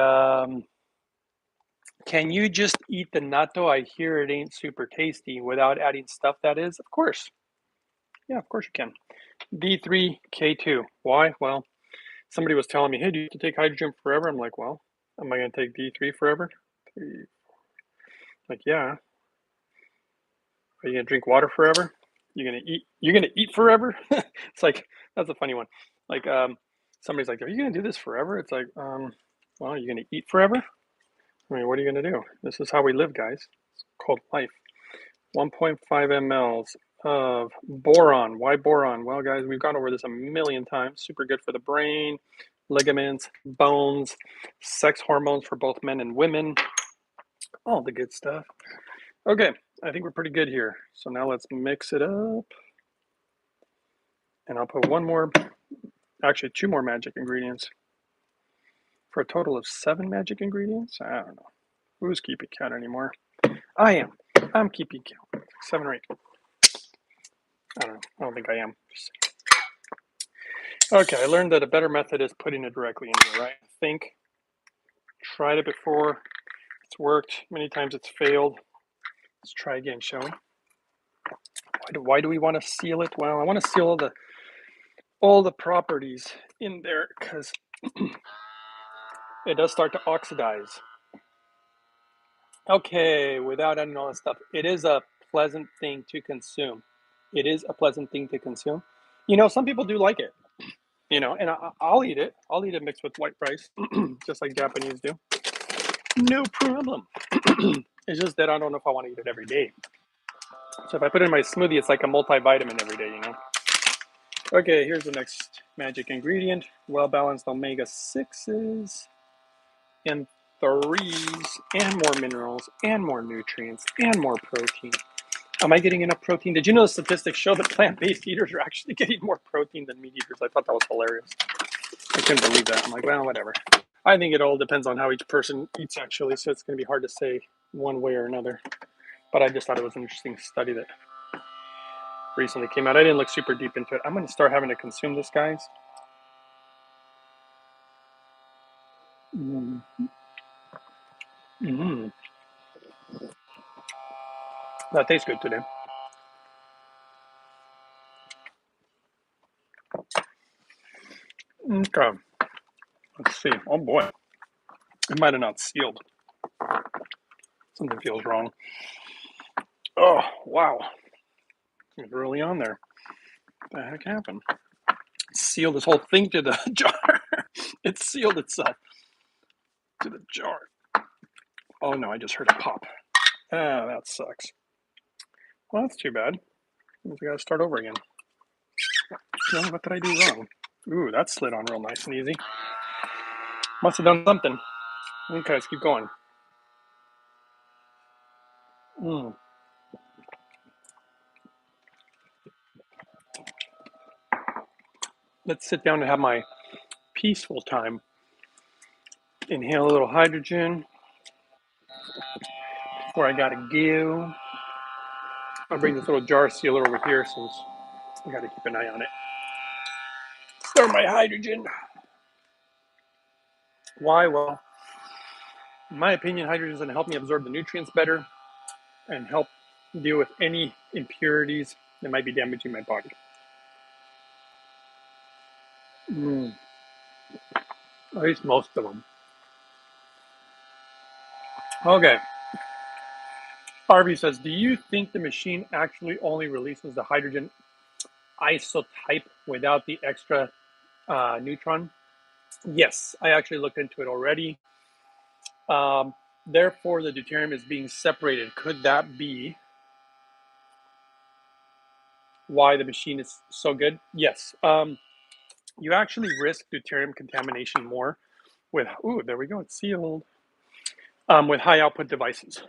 Can you just eat the natto? I hear it ain't super tasty without adding stuff, that is. Of course. Yeah, of course you can. D3K2. Why? Well, somebody was telling me, hey, do you have to take hydrogen forever? I'm like, well, am I going to take D3 forever? Like, yeah. Are you going to drink water forever? You're going to eat forever? It's like, that's a funny one. Like, somebody's like, are you going to do this forever? It's like, well, are you going to eat forever? I mean, what are you going to do? This is how we live, guys. It's called life. 1.5 mLs of boron. Why boron? Well, guys, we've gone over this a million times. Super good for the brain, ligaments, bones, sex hormones for both men and women. All the good stuff. Okay, I think we're pretty good here. So now let's mix it up. And I'll put actually 2 more magic ingredients for a total of 7 magic ingredients. I don't know. Who's keeping count anymore? I am. I'm keeping count. 7 or 8. I don't know. I don't think I am. Okay, I learned that a better method is putting it directly in here, right? I think. Tried it before. It's worked. Many times it's failed. Let's try again, shall we? Why do we want to seal it? Well, I want to seal all the properties in there because it does start to oxidize. Okay, without adding all this stuff, it is a pleasant thing to consume. It is a pleasant thing to consume. Some people do like it, and I'll eat it. I'll eat it mixed with white rice, just like Japanese do. No problem. It's just that I don't know if I want to eat it every day. So if I put it in my smoothie, it's like a multivitamin every day. Okay, here's the next magic ingredient. Well-balanced omega-6s and 3s and more minerals and more nutrients and more protein. Am I getting enough protein? Did you know the statistics show that plant-based eaters are actually getting more protein than meat eaters? I thought that was hilarious. I couldn't believe that. I'm like, well, whatever. I think it all depends on how each person eats, actually, so it's going to be hard to say one way or another. But I just thought it was an interesting study that recently came out. I didn't look super deep into it. I'm going to start having to consume this, guys. That tastes good today. Okay. Let's see. Oh boy. It might have not sealed. Something feels wrong. Oh, wow. It's really on there. What the heck happened? It sealed this whole thing to the jar. It sealed itself to the jar. Oh no, I just heard it pop. Ah, that sucks. Well, that's too bad. I gotta start over again. No, what did I do wrong? Ooh, that slid on real nice and easy. Must have done something. Okay, let's keep going. Let's sit down and have my peaceful time. Inhale a little hydrogen before I gotta go. I'll bring this little jar sealer over here since I gotta keep an eye on it. Start my hydrogen. Why? Well, in my opinion, hydrogen is going to help me absorb the nutrients better and help deal with any impurities that might be damaging my body. At least most of them. Okay. Harvey says, do you think the machine actually only releases the hydrogen isotype without the extra neutron? Yes, I actually looked into it already. Therefore, the deuterium is being separated. Could that be why the machine is so good? Yes. You actually risk deuterium contamination more with, there we go, it's sealed, with high output devices.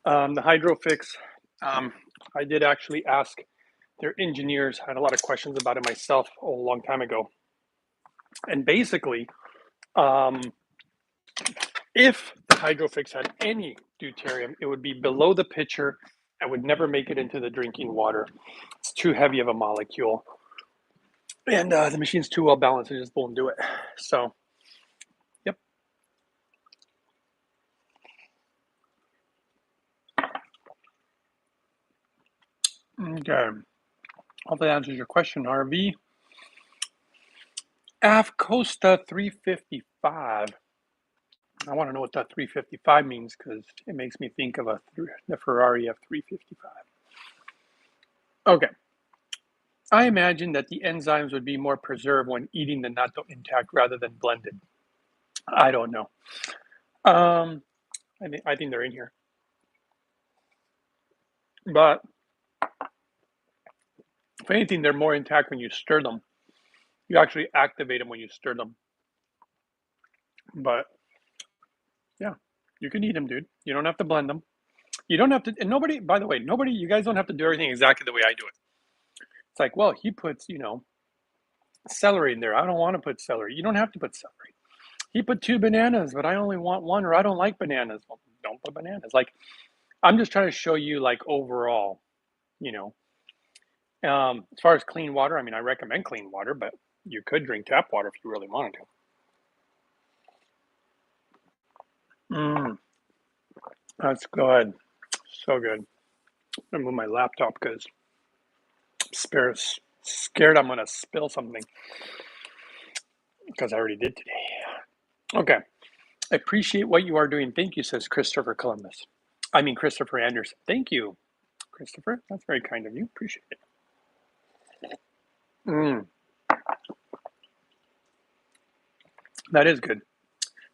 The Hydrofix, I did actually ask their engineers. I had a lot of questions about it myself a long time ago. And basically, if the Hydrofix had any deuterium, it would be below the pitcher and would never make it into the drinking water. It's too heavy of a molecule. And the machine's too well balanced, it just won't do it. So, yep. Okay. Hope that answers your question, RV. Af Costa 355. I want to know what that 355 means because it makes me think of the Ferrari F355. Okay. I imagine that the enzymes would be more preserved when eating the natto intact rather than blended. I don't know. I think they're in here. But if anything, they're more intact when you stir them. You actually activate them when you stir them. But yeah, you can eat them, dude. You don't have to blend them. You don't have to, and nobody, by the way, you guys don't have to do everything exactly the way I do it. It's like, well, he puts, celery in there. I don't want to put celery. You don't have to put celery. He put 2 bananas, but I only want one, or I don't like bananas. Well, don't put bananas. Like, I'm just trying to show you like overall, you know. As far as clean water, I mean, I recommend clean water, but you could drink tap water if you really wanted to. That's good. So good. I'm gonna move my laptop because I'm scared I'm gonna spill something because I already did today. Okay. I appreciate what you are doing. Thank you, says Christopher Columbus. I mean, Christopher Anderson. Thank you, Christopher. That's very kind of you. Appreciate it. Mm, that is good.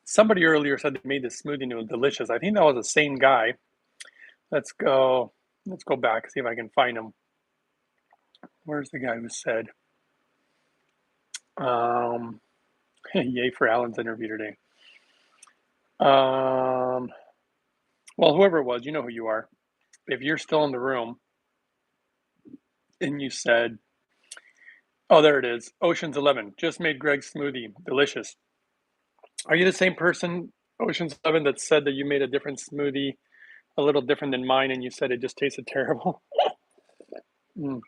Somebody earlier said they made this smoothie and it was delicious. I think that was the same guy. Let's go. Let's go back, see if I can find him. Where's the guy who said, um, yay for Alan's interview today. Um, well, whoever it was, you know who you are. If you're still in the room and you said, oh, there it is, Ocean's 11, just made Greg's smoothie, delicious. Are you the same person, Ocean's 11, that said that you made a different smoothie, a little different than mine, and you said it just tasted terrible? Mm.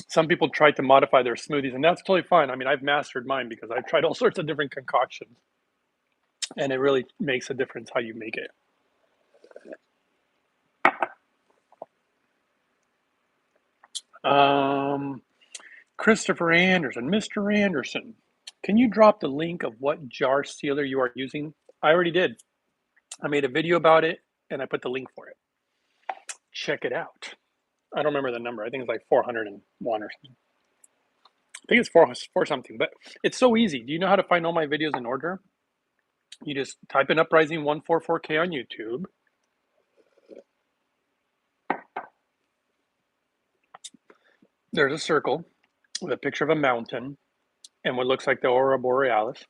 Some people try to modify their smoothies, and that's totally fine. I mean, I've mastered mine because I've tried all sorts of different concoctions, and it really makes a difference how you make it. Christopher Anderson, Mr. Anderson, can you drop the link of what jar sealer you are using? I already did. I made a video about it, and I put the link for it. Check it out. I don't remember the number. I think it's like 401 or something. I think it's four something, but it's so easy. Do you know how to find all my videos in order? You just type in Uprising 144K on YouTube. There's a circle with a picture of a mountain and what looks like the Aurora Borealis.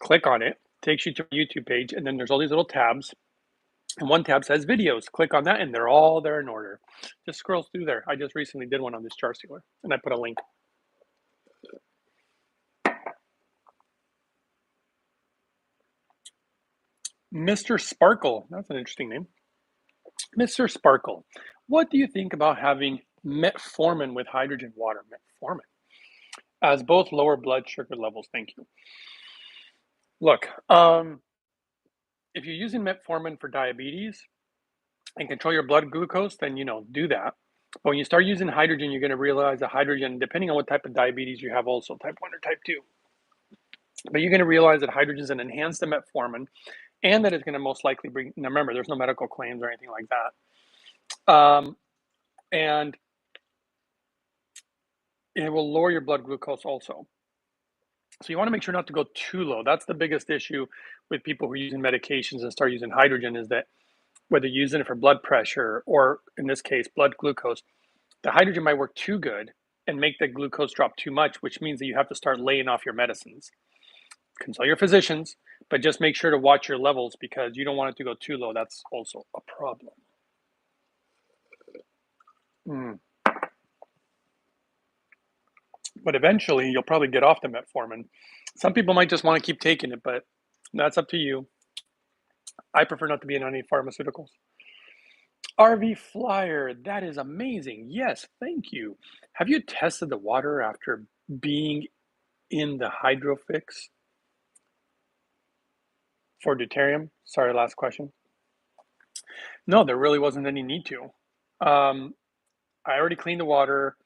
Click on it, takes you to a YouTube page, and then there's all these little tabs. And one tab says videos. Click on that, and they're all there in order. Just scroll through there. I just recently did one on this jar sealer, and I put a link. Mr. Sparkle. That's an interesting name. Mr. Sparkle, what do you think about having metformin with hydrogen water? Metformin. As both lower blood sugar levels. Thank you. Look, if you're using metformin for diabetes and control your blood glucose, then do that. But when you start using hydrogen, you're going to realize that hydrogen, depending on what type of diabetes you have, also type 1 or type 2. But you're going to realize that hydrogen is an enhanced metformin, and that it's going to most likely bring. Now, remember, there's no medical claims or anything like that, and it will lower your blood glucose also. So you want to make sure not to go too low. That's the biggest issue with people who are using medications and start using hydrogen, is that whether you're using it for blood pressure or, in this case, blood glucose, the hydrogen might work too good and make the glucose drop too much, which means that you have to start laying off your medicines. Consult your physicians, but just make sure to watch your levels because you don't want it to go too low. That's also a problem. But eventually, you'll probably get off the metformin. Some people might just want to keep taking it, but that's up to you. I prefer not to be on any pharmaceuticals. RV Flyer, that is amazing. Yes, thank you. Have you tested the water after being in the Hydrofix for deuterium? Sorry, last question. No, there really wasn't any need to. I already cleaned the water.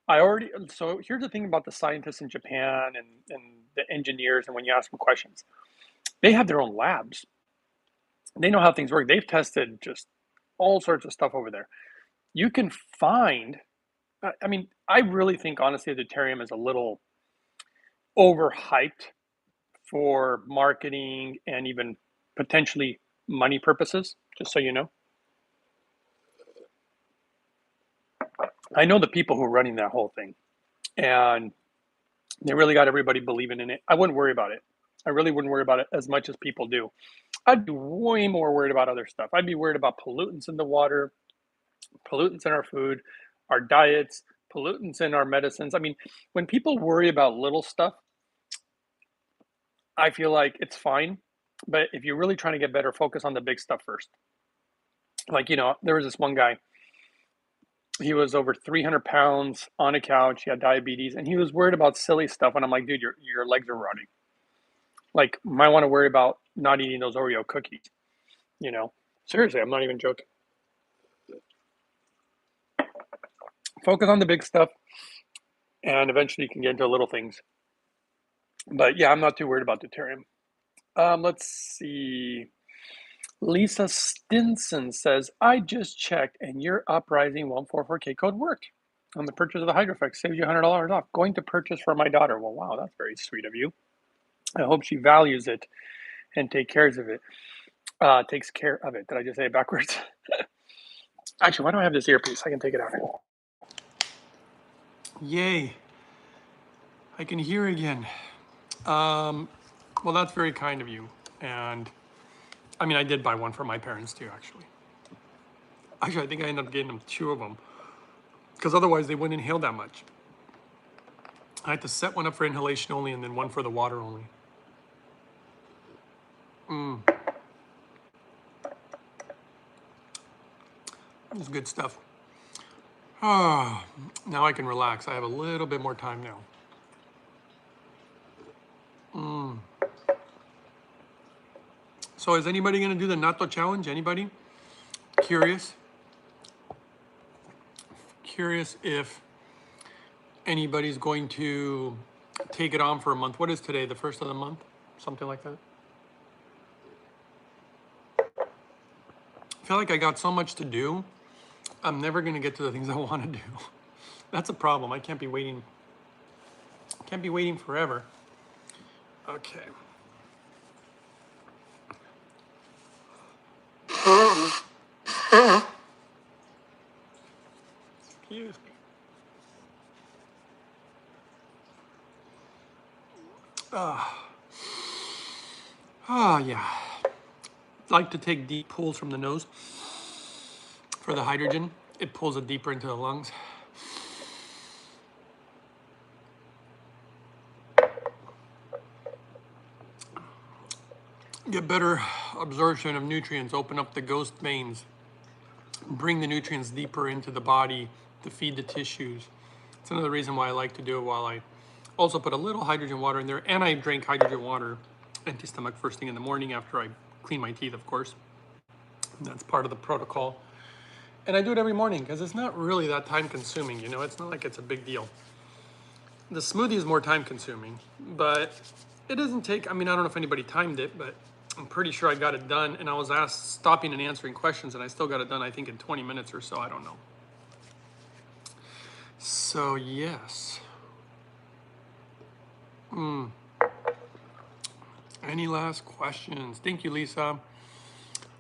So here's the thing about the scientists in Japan and the engineers, and when you ask them questions, they have their own labs. They know how things work. They've tested just all sorts of stuff over there. You can find, I mean, I really think honestly deuterium is a little overhyped for marketing and even potentially money purposes, just so you know. I know the people who are running that whole thing, and they really got everybody believing in it. I wouldn't worry about it. I really wouldn't worry about it as much as people do. I'd be way more worried about other stuff. I'd be worried about pollutants in the water, pollutants in our food, our diets, pollutants in our medicines. I mean, when people worry about little stuff, I feel like it's fine. But if you're really trying to get better, focus on the big stuff first. Like, there was this one guy, he was over 300 pounds on a couch, he had diabetes, and he was worried about silly stuff. And I'm like, dude, your legs are rotting. Like, might want to worry about not eating those Oreo cookies, you know? Seriously, I'm not even joking. Focus on the big stuff, and eventually you can get into little things. But yeah, I'm not too worried about deuterium. Let's see. Lisa Stinson says, I just checked and your uprising 144K code worked on the purchase of the Hydrofix. Saves you $100 off. Going to purchase for my daughter. Well, wow, that's very sweet of you. I hope she values it and takes care of it. Did I just say it backwards? Actually, why do I have this earpiece? I can take it out. Yay. I can hear again. Well, that's very kind of you. And I mean, I did buy one for my parents too, actually. Actually, I think I ended up getting them 2 of them because otherwise they wouldn't inhale that much. I had to set one up for inhalation only and then one for the water only. It's good stuff. Ah, now I can relax. I have a little bit more time now. So is anybody going to do the natto challenge? Anybody? Curious if anybody's going to take it on for a month. What is today? The first of the month? Something like that. I feel like I got so much to do. I'm never going to get to the things I want to do. That's a problem. I can't be waiting. Can't be waiting forever. Okay. Excuse me. Yeah. Like to take deep pulls from the nose for the hydrogen. It pulls it deeper into the lungs. Get better absorption of nutrients, open up the ghost veins, bring the nutrients deeper into the body to feed the tissues. It's another reason why I like to do it while I also put a little hydrogen water in there, and I drink hydrogen water empty stomach first thing in the morning after I clean my teeth, of course. And that's part of the protocol. And I do it every morning because it's not really that time consuming, it's not like it's a big deal. The smoothie is more time consuming, but it doesn't take, I don't know if anybody timed it, but I'm pretty sure I got it done, and I was stopping and answering questions, and I still got it done, I think, in 20 minutes or so, I don't know. So, yes. Any last questions? Thank you, Lisa.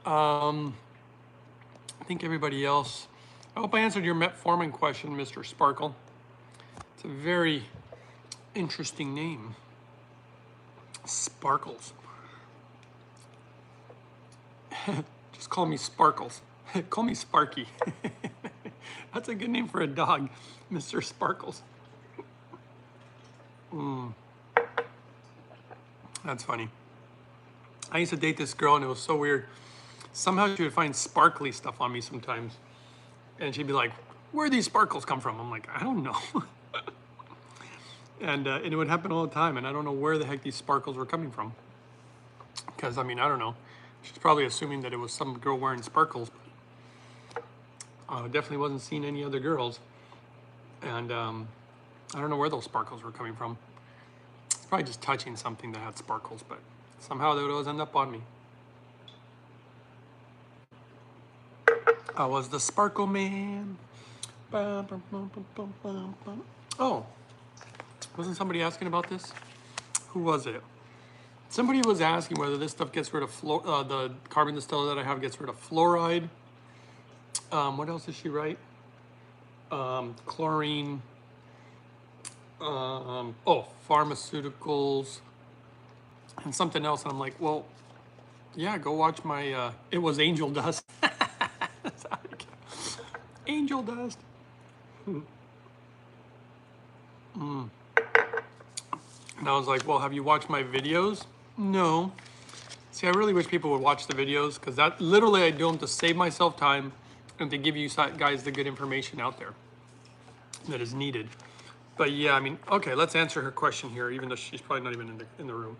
I think everybody else, I hope I answered your metformin question, Mr. Sparkle. It's a very interesting name. Sparkles. Just call me Sparkles. Call me Sparky. That's a good name for a dog, Mr. Sparkles. That's funny. I used to date this girl and it was so weird. Somehow she would find sparkly stuff on me sometimes. And she'd be like, where do these sparkles come from? I'm like, I don't know. And it would happen all the time. And I don't know where the heck these sparkles were coming from. Because, I don't know. She's probably assuming that it was some girl wearing sparkles. But definitely wasn't seeing any other girls. And I don't know where those sparkles were coming from. It's probably just touching something that had sparkles. But somehow they would always end up on me. I was the Sparkle Man. Oh, wasn't somebody asking about this? Who was it? Somebody was asking whether this stuff gets rid of the carbon distiller that I have gets rid of fluoride. What else did she write? Chlorine. Pharmaceuticals. And something else. And I'm like, well, yeah, go watch my, it was angel dust. Angel dust. And I was like, well, have you watched my videos? No. See, I really wish people would watch the videos, because that literally I do them to save myself time and to give you guys the good information out there that is needed. But yeah, I mean, okay, let's answer her question here, even though she's probably not even in the room.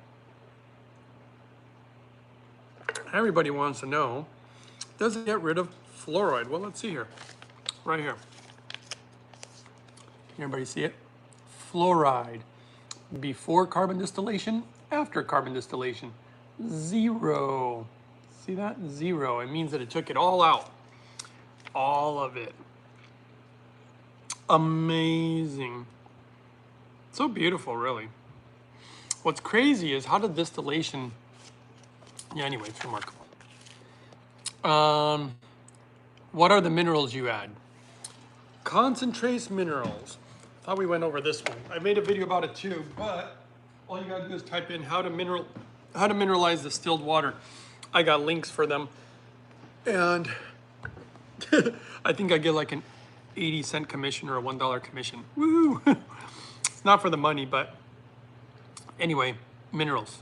Everybody wants to know, does it get rid of fluoride? Well, let's see here. Right here. Can everybody see it? Fluoride. Before carbon distillation, after carbon distillation. 0. See that? 0. It means that it took it all out. All of it. Amazing. So beautiful, really. What's crazy is how the distillation, yeah, anyway, it's remarkable. What are the minerals you add? Concentrates minerals. Thought we went over this one. I made a video about it too, but all you gotta do is type in how to mineralize distilled water. I got links for them, and I think I get like an 80-cent commission or a $1 commission. Woo! It's not for the money, but anyway, minerals.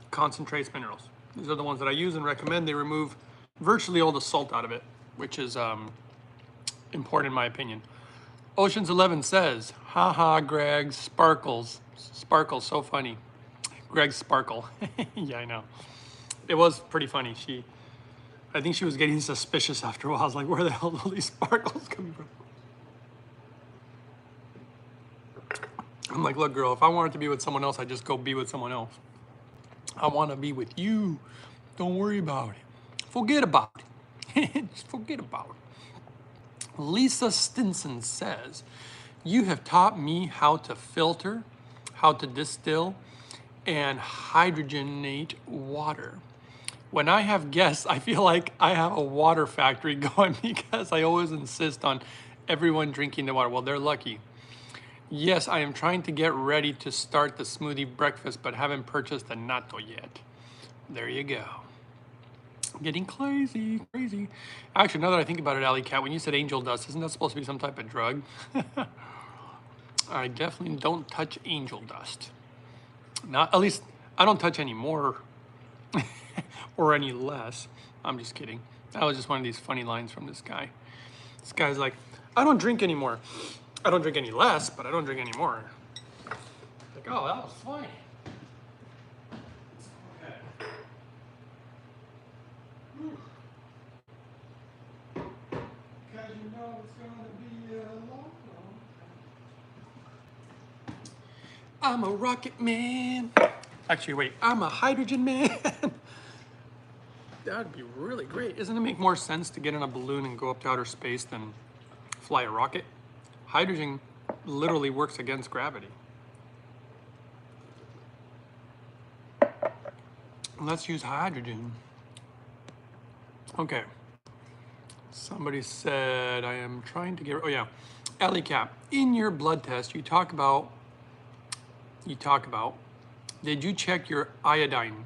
Concentrates minerals. These are the ones that I use and recommend. They remove virtually all the salt out of it, which is important in my opinion. Ocean's 11 says, haha, Greg, sparkles. Sparkles, so funny. Greg Sparkle. Yeah, I know. It was pretty funny. I think she was getting suspicious after a while. I was like, where the hell are all these sparkles coming from? I'm like, look, girl, if I wanted to be with someone else, I'd just go be with someone else. I want to be with you. Don't worry about it. Forget about it. Just forget about it. Lisa Stinson says, you have taught me how to filter, how to distill, and hydrogenate water. When I have guests, I feel like I have a water factory going because I always insist on everyone drinking the water. Well, they're lucky. Yes, I am trying to get ready to start the smoothie breakfast, but haven't purchased the natto yet. There you go. Getting crazy. Actually, now that I think about it, Alley Cat, when you said angel dust, isn't that supposed to be some type of drug? I definitely don't touch angel dust. Not, at least, I don't touch any more or any less. I'm just kidding. That was just one of these funny lines from this guy. This guy's like, I don't drink anymore. I don't drink any less, but I don't drink any more. Like, oh, that was funny. Okay. Because you know it's gonna be a long. I'm a rocket man. Actually, wait, I'm a hydrogen man. That'd be really great. Doesn't it make more sense to get in a balloon and go up to outer space than fly a rocket? Hydrogen literally works against gravity. Let's use hydrogen. Okay. Somebody said, I am trying to get, oh yeah. Alley Cap, in your blood test, you talk about, did you check your iodine?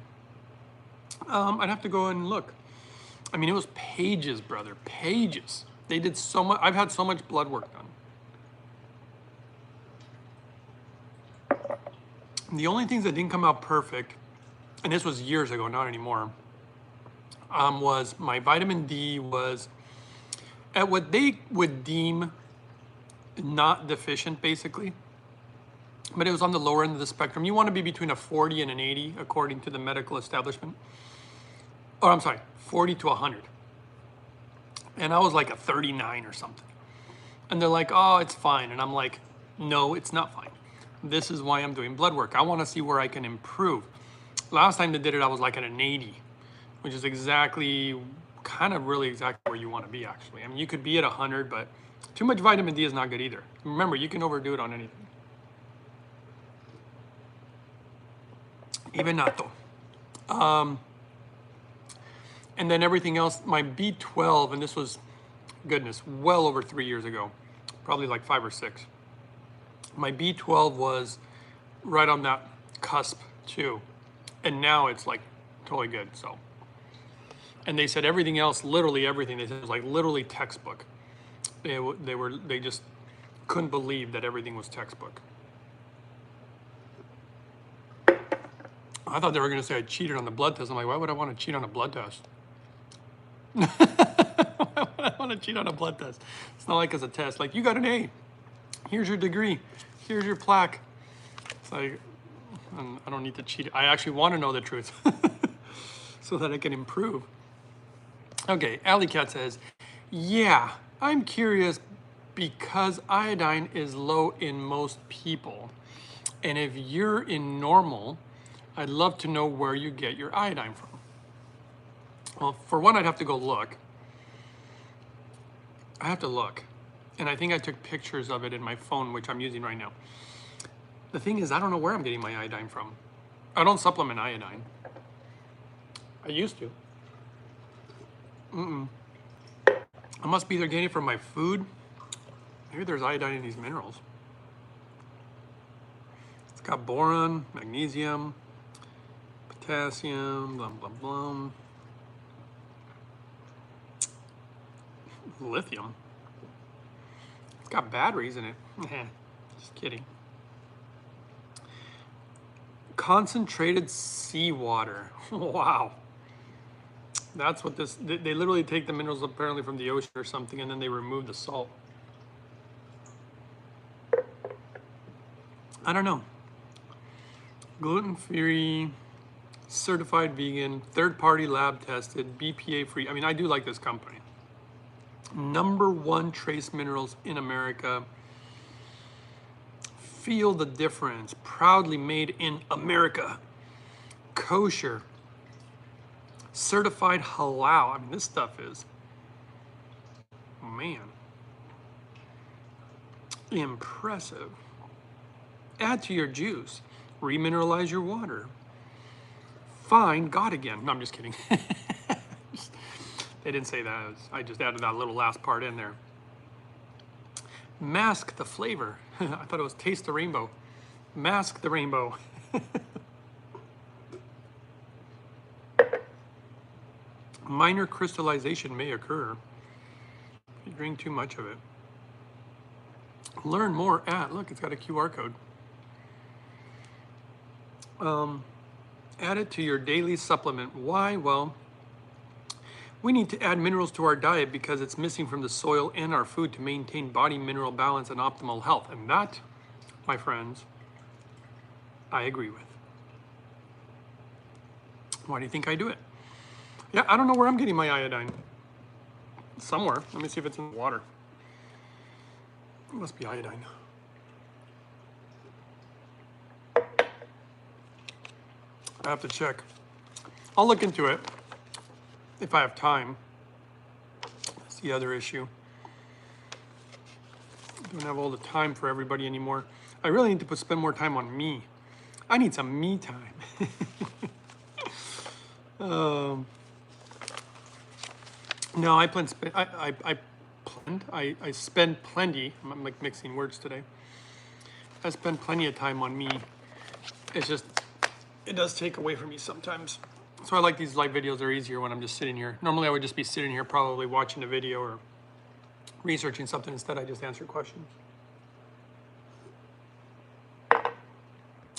I'd have to go and look. I mean, it was pages, brother, pages. They did so much, I've had so much blood work done. The only things that didn't come out perfect, and this was years ago, not anymore, was my vitamin D was at what they would deem not deficient, basically. But it was on the lower end of the spectrum. You want to be between a 40 and an 80, according to the medical establishment. Oh, I'm sorry, 40 to 100. And I was like a 39 or something. And they're like, oh, it's fine. And I'm like, no, it's not fine. This is why I'm doing blood work. I want to see where I can improve. Last time they did it, I was like at an 80, which is exactly, kind of really exactly where you want to be, actually. I mean, you could be at 100, but too much vitamin D is not good either. Remember, you can overdo it on anything. Even natto. And then everything else, my B12, and this was, goodness, well over 3 years ago, probably like 5 or 6. My B12 was right on that cusp too. And now it's like totally good, so. And they said everything else, literally everything, they said it was like literally textbook. They just couldn't believe that everything was textbook. I thought they were going to say I cheated on the blood test. I'm like, why would I want to cheat on a blood test? Why would I want to cheat on a blood test? It's not like it's a test. Like, you got an A. Here's your degree. Here's your plaque. It's like, I don't need to cheat. I actually want to know the truth so that I can improve. Okay, Alley Cat says, yeah, I'm curious because iodine is low in most people. And if you're in normal, I'd love to know where you get your iodine from. Well, for one, I'd have to go look. I have to look. And I think I took pictures of it in my phone, which I'm using right now. The thing is, I don't know where I'm getting my iodine from. I don't supplement iodine. I used to. I must be either getting it from my food. Maybe there's iodine in these minerals. It's got boron, magnesium, potassium, blah, blah, blah. Lithium. It's got batteries in it. Just kidding. Concentrated seawater. Wow. That's what this, they literally take the minerals apparently from the ocean or something, and then they remove the salt. I don't know. Gluten-free, certified vegan, third-party lab tested, BPA free. I mean, I do like this company. #1 trace minerals in America. Feel the difference. Proudly made in America. Kosher. Certified halal. I mean, this stuff is, man, impressive. Add to your juice. Remineralize your water. Find God again. No, I'm just kidding. They didn't say that. I just added that little last part in there. Mask the flavor. I thought it was taste the rainbow. Mask the rainbow. Minor crystallization may occur if you drink too much of it. Learn more at, look, it's got a QR code. Add it to your daily supplement. Why? Well, we need to add minerals to our diet because it's missing from the soil and our food to maintain body mineral balance and optimal health. And that, my friends, I agree with. Why do you think I do it? Yeah, I don't know where I'm getting my iodine. Somewhere. Let me see if it's in the water. It must be iodine. I have to check. I'll look into it if I have time. That's the other issue. I don't have all the time for everybody anymore. I really need to spend more time on me. I need some me time. No, I spend plenty. I'm like mixing words today. I spend plenty of time on me. It's just, it does take away from me sometimes. So I like these live videos. They're easier when I'm just sitting here. Normally I would just be sitting here probably watching a video or researching something. Instead, I just answer questions.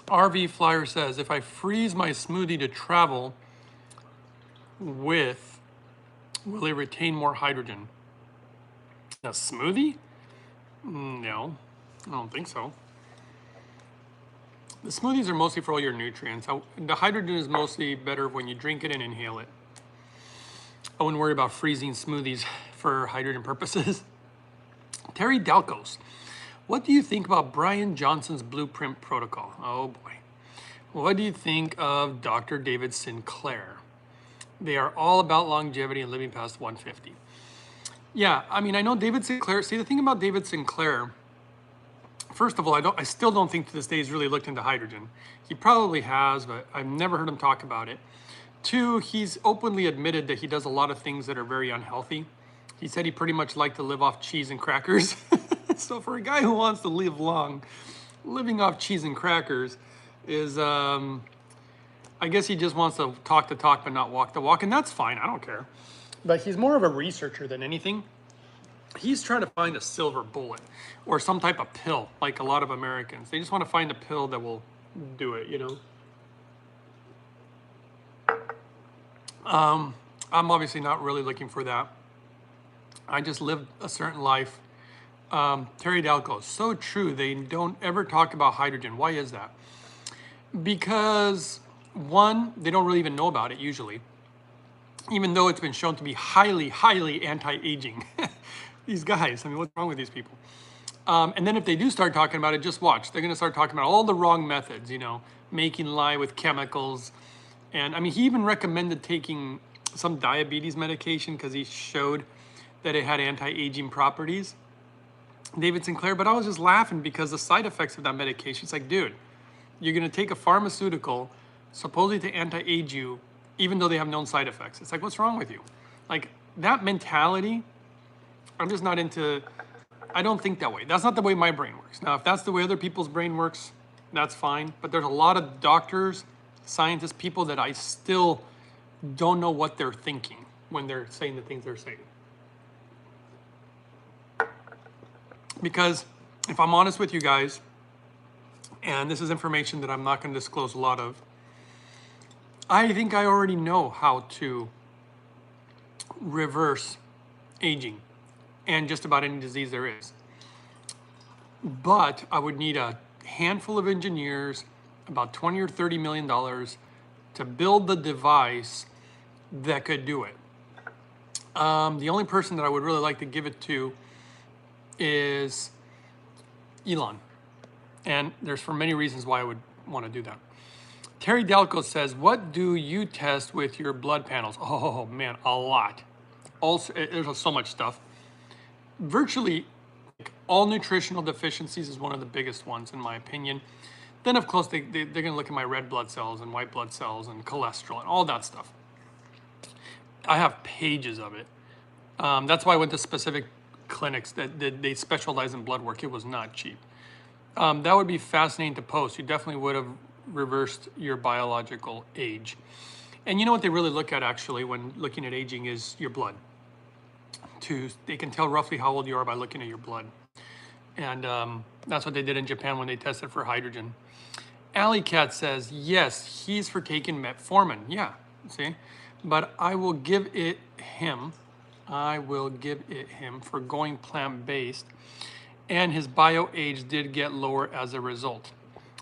RV Flyer says, if I freeze my smoothie to travel with, will it retain more hydrogen? A smoothie? No, I don't think so. The smoothies are mostly for all your nutrients. The hydrogen is mostly better when you drink it and inhale it. I wouldn't worry about freezing smoothies for hydrogen purposes. Terry Dalcos, what do you think about Brian Johnson's blueprint protocol? Oh boy. What do you think of Dr. David Sinclair? They are all about longevity and living past 150. Yeah, I mean, I know David Sinclair. See, the thing about David Sinclair, first of all, I still don't think to this day he's really looked into hydrogen. He probably has, but I've never heard him talk about it. Two, he's openly admitted that he does a lot of things that are very unhealthy. He said he pretty much liked to live off cheese and crackers. So for a guy who wants to live long, living off cheese and crackers is, I guess he just wants to talk the talk but not walk the walk, and that's fine, I don't care. But he's more of a researcher than anything. He's trying to find a silver bullet or some type of pill, like a lot of Americans. They just want to find a pill that will do it, you know? I'm obviously not really looking for that. I just lived a certain life. Terry Dalco, so true. They don't ever talk about hydrogen. Why is that? Because one, they don't really even know about it usually, even though it's been shown to be highly, highly anti-aging. These guys, I mean, what's wrong with these people? And then if they do start talking about it, just watch. They're going to start talking about all the wrong methods, you know, making lye with chemicals. And I mean, he even recommended taking some diabetes medication because he showed that it had anti-aging properties. David Sinclair, but I was just laughing because the side effects of that medication, it's like, dude, you're going to take a pharmaceutical supposedly to anti-age you, even though they have known side effects. It's like, what's wrong with you? Like, that mentality, I'm just not into. I don't think that way. That's not the way my brain works. Now, if that's the way other people's brain works, that's fine. But there's a lot of doctors, scientists, people that I still don't know what they're thinking when they're saying the things they're saying. Because if I'm honest with you guys, and this is information that I'm not going to disclose a lot of, I think I already know how to reverse aging and just about any disease there is. But I would need a handful of engineers, about 20 or 30 million dollars, to build the device that could do it. The only person that I would really like to give it to is Elon. And there's for many reasons why I would want to do that. Terry Dalco says, what do you test with your blood panels? Oh man, a lot. Also, there's so much stuff. Virtually all nutritional deficiencies is one of the biggest ones in my opinion. Then of course they're going to look at my red blood cells and white blood cells and cholesterol and all that stuff. I have pages of it. That's why I went to specific clinics that they specialize in blood work. It was not cheap. That would be fascinating to post. You definitely would have reversed your biological age. And you know what they really look at actually when looking at aging is your blood. They can tell roughly how old you are by looking at your blood. And that's what they did in Japan when they tested for hydrogen. Alley Cat says, yes, he's for taking metformin. Yeah, see? But I will give it him for going plant-based. And his bio age did get lower as a result.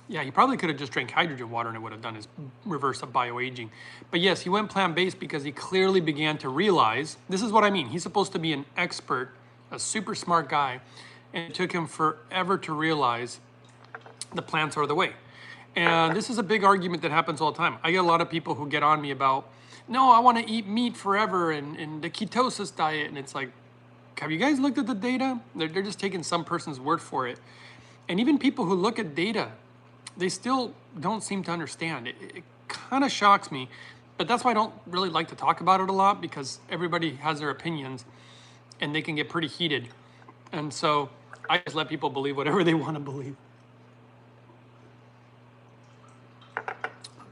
Yeah, he probably could have just drank hydrogen water and it would have done his reverse of bioaging. But yes, he went plant-based because he clearly began to realize, this is what I mean, he's supposed to be an expert, a super smart guy, and it took him forever to realize the plants are the way. And this is a big argument that happens all the time. I get a lot of people who get on me about, no, I want to eat meat forever and the ketosis diet, and it's like, have you guys looked at the data? They're just taking some person's word for it. And even people who look at data, they still don't seem to understand. It kind of shocks me, but that's why I don't really like to talk about it a lot, because everybody has their opinions and they can get pretty heated. And so I just let people believe whatever they want to believe.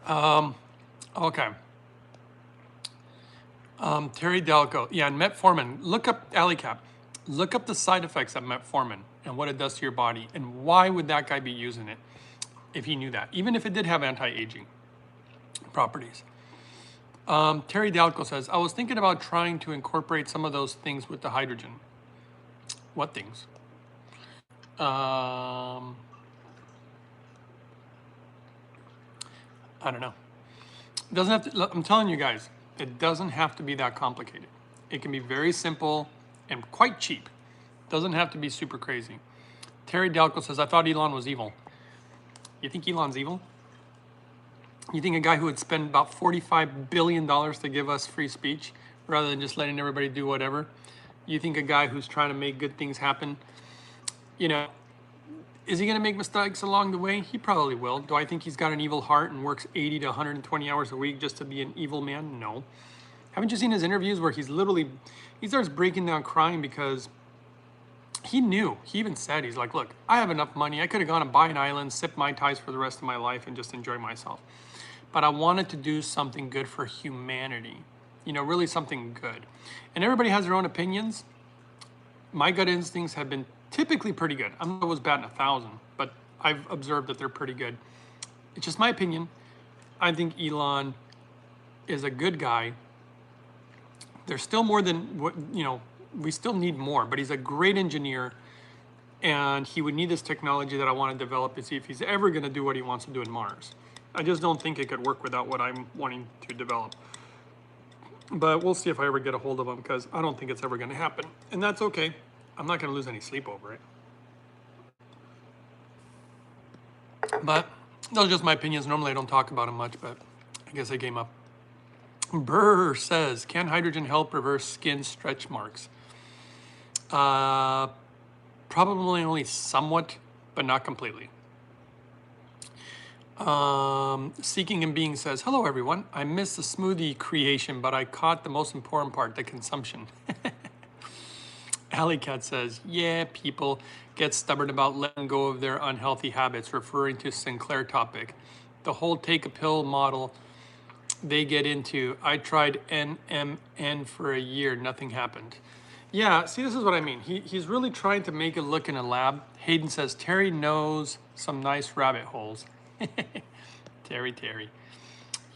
Okay. Terry Dalco. Yeah, and metformin. Look up, AliCap. Look up the side effects of metformin and what it does to your body. And why would that guy be using it if he knew that? Even if it did have anti-aging properties. Terry Dalco says, I was thinking about trying to incorporate some of those things with the hydrogen. What things? I don't know. It doesn't have to, I'm telling you guys, it doesn't have to be that complicated. It can be very simple and quite cheap. It doesn't have to be super crazy. Terry Dalco says, I thought Elon was evil. You think Elon's evil? You think a guy who would spend about $45 billion to give us free speech rather than just letting everybody do whatever? You think a guy who's trying to make good things happen, you know, is he going to make mistakes along the way? He probably will. Do I think he's got an evil heart and works 80 to 120 hours a week just to be an evil man? No. Haven't you seen his interviews where he starts breaking down crying because he knew, he even said, he's like, look, I have enough money. I could have gone and buy an island, sip Mai Tais for the rest of my life and just enjoy myself. But I wanted to do something good for humanity, you know, really something good. And everybody has their own opinions. My gut instincts have been typically pretty good. I'm not always batting 1,000, but I've observed that they're pretty good. It's just my opinion. I think Elon is a good guy There's still more than what, we still need more, but he's a great engineer, and he would need this technology that I want to develop to see if he's ever going to do what he wants to do in Mars. I just don't think it could work without what I'm wanting to develop. But we'll see if I ever get a hold of him, because I don't think it's ever going to happen. And that's okay. I'm not going to lose any sleep over it. But those are just my opinions. Normally I don't talk about them much, but I guess I came up. Burr says, can hydrogen help reverse skin stretch marks? Probably only somewhat, but not completely. Seeking and Being says, hello everyone. I missed the smoothie creation, but I caught the most important part, the consumption. Alley Cat says, yeah, people get stubborn about letting go of their unhealthy habits, referring to Sinclair topic. The whole take a pill model they get into. I tried NMN for a year, nothing happened. Yeah, see, this is what I mean. He's really trying to make it look in a lab. Hayden says, Terry knows some nice rabbit holes. Terry.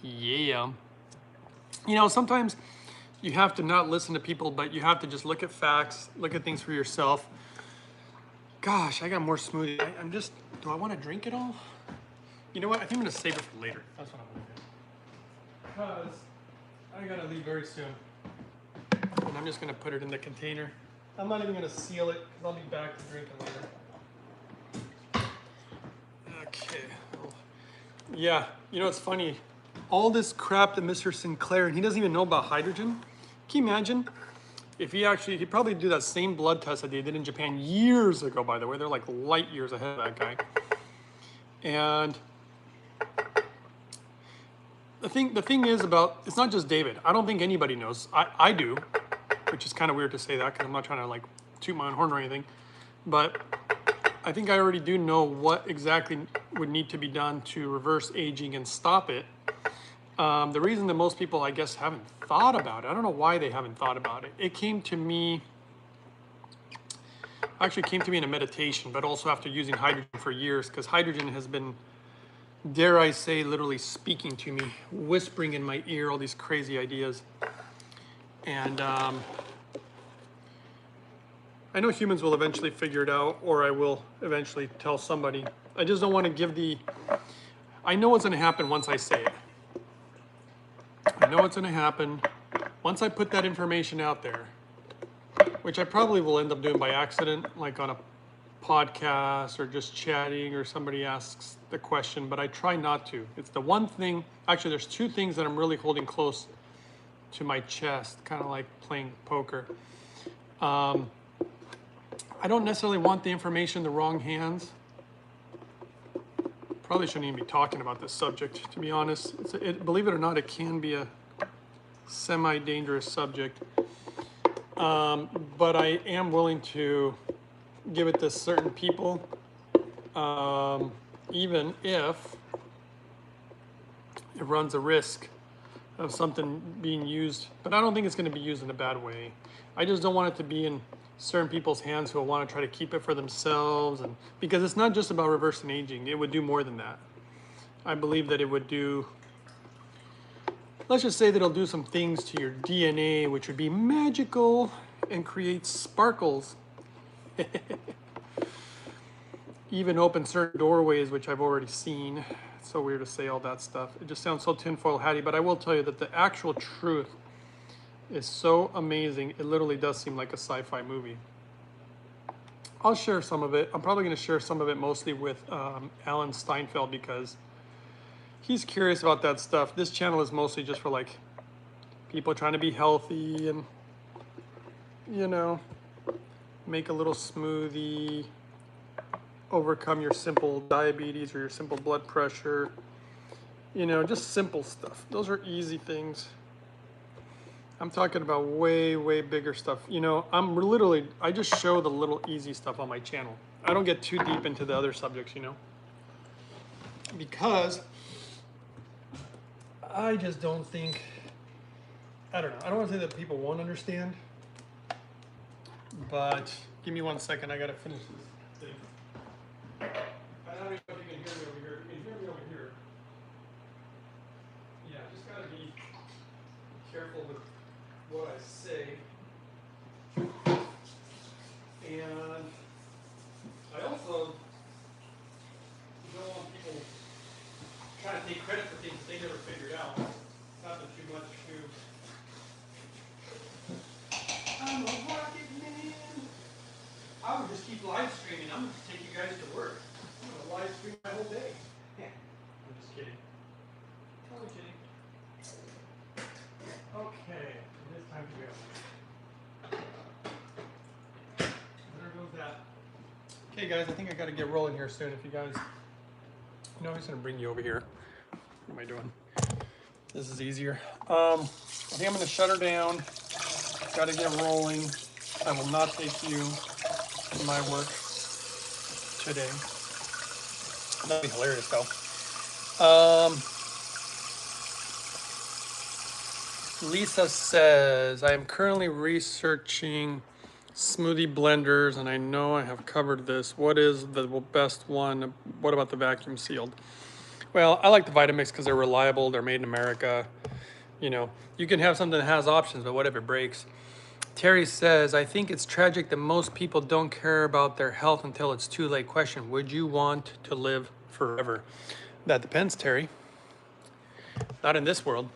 Yeah. Sometimes you have to not listen to people, but you have to just look at facts, look at things for yourself. Gosh, I got more smoothie. Do I want to drink it all? You know what? I think I'm going to save it for later. That's what I'm going to do. Because I got to leave very soon. And I'm just going to put it in the container. I'm not even going to seal it, because I'll be back to drink it later. Okay. Yeah, it's funny. All this crap that Mr. Sinclair, and he doesn't even know about hydrogen. Can you imagine if he'd probably do that same blood test that they did in Japan years ago, by the way. They're like light years ahead of that guy. And the thing is about, it's not just David. I don't think anybody knows. I do, which is kind of weird to say that, because I'm not trying to like toot my own horn or anything. But I think I already do know what exactly would need to be done to reverse aging and stop it. The reason that most people, I guess, haven't thought about it, I don't know why they haven't thought about it. It came to me in a meditation, but also after using hydrogen for years, because hydrogen has been, dare I say, literally speaking to me, whispering in my ear all these crazy ideas. And I know humans will eventually figure it out, or I will eventually tell somebody. I just don't want to give I know what's going to happen once I say it. I know what's going to happen once I put that information out there, which I probably will end up doing by accident, like on a podcast or just chatting, or somebody asks the question, but I try not to. It's the one thing, actually there's two things that I'm really holding close to my chest, kind of like playing poker. I don't necessarily want the information in the wrong hands. Probably shouldn't even be talking about this subject, to be honest. Believe it or not, it can be a semi-dangerous subject. But I am willing to give it to certain people, even if it runs a risk of something being used. But I don't think it's going to be used in a bad way. I just don't want it to be in certain people's hands who will want to try to keep it for themselves, and because it's not just about reversing aging. It would do more than that. I believe that it would do, let's just say that it'll do some things to your DNA which would be magical and create sparkles. Even open certain doorways, which I've already seen. It's so weird to say all that stuff. It just sounds so tinfoil hatty, but I will tell you that the actual truth is so amazing. It literally does seem like a sci-fi movie. I'll share some of it. I'm probably going to share some of it mostly with Alan Steinfeld, because he's curious about that stuff. This channel is mostly just for like people trying to be healthy and, make a little smoothie, overcome your simple diabetes or your simple blood pressure, just simple stuff. Those are easy things. I'm talking about way, way bigger stuff. I just show the little easy stuff on my channel. I don't get too deep into the other subjects, because I just don't think, I don't know. I don't want to say that people won't understand, but give me 1 second. I got to finish this thing. I don't know if you can hear me over here. If you can hear me over here. Yeah, just got to be careful with what I say. And I also don't want people trying to take credit for things that they never figured out. Nothing too much to. I'm a rocket man. I would just keep live streaming. I'm going to take you guys to work. I'm going to live stream my whole day. Yeah, I'm just kidding. Totally kidding. Okay, it is time to go. There goes that. Okay, guys, I think I got to get rolling here soon. If you guys, you know, I'm just going to bring you over here. What am I doing? This is easier. I think I'm going to shut her down. Got to get rolling. I will not take you to my work today. That'd be hilarious, though. Lisa says, I am currently researching smoothie blenders, and I know I have covered this. What is the best one? What about the vacuum sealed? Well, I like the Vitamix because they're reliable. They're made in America. You know, you can have something that has options, but what if it breaks? Terry says, I think it's tragic that most people don't care about their health until it's too late. Question, would you want to live forever? That depends, Terry. Not in this world.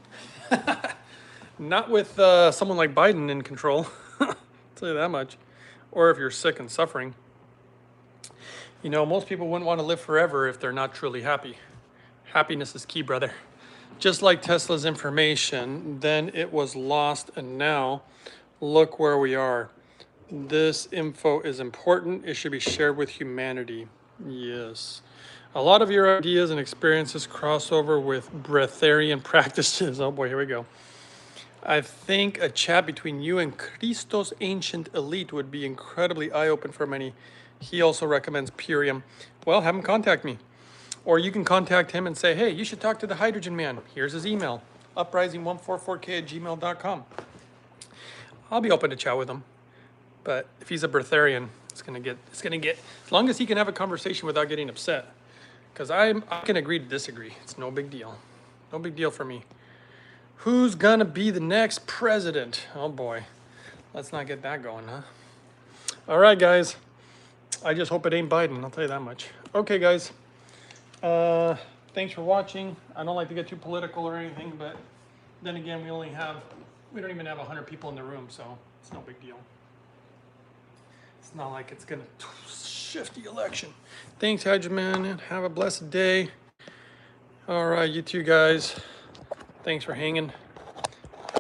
Not with someone like Biden in control. I'll tell you that much. Or if you're sick and suffering. You know, most people wouldn't want to live forever if they're not truly happy. Happiness is key, brother. Just like Tesla's information, then it was lost, and now look where we are. This info is important. It should be shared with humanity. Yes. A lot of your ideas and experiences cross over with breatharian practices. Oh boy, here we go. I think a chat between you and Christo's ancient elite would be incredibly eye-opening for many. He also recommends Purium. Well, have him contact me. Or you can contact him and say, hey, you should talk to the Hydrogen Man. Here's his email, uprising144k@gmail.com. I'll be open to chat with him. But if he's a breatharian, it's gonna get, as long as he can have a conversation without getting upset. Because I can agree to disagree. It's no big deal. No big deal for me. Who's gonna be the next president? Oh boy, let's not get that going, huh? All right, guys. I just hope it ain't Biden, I'll tell you that much. Okay, guys. Thanks for watching. I don't like to get too political or anything, but then again, we don't even have 100 people in the room, so it's no big deal. It's not like it's gonna shift the election. Thanks, Hydrogen, and have a blessed day. All right, you two guys. Thanks for hanging.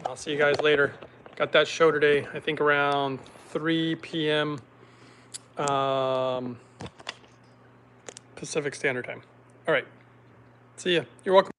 I'll see you guys later. Got that show today, I think around 3 p.m. Pacific Standard Time. All right. See ya. You're welcome.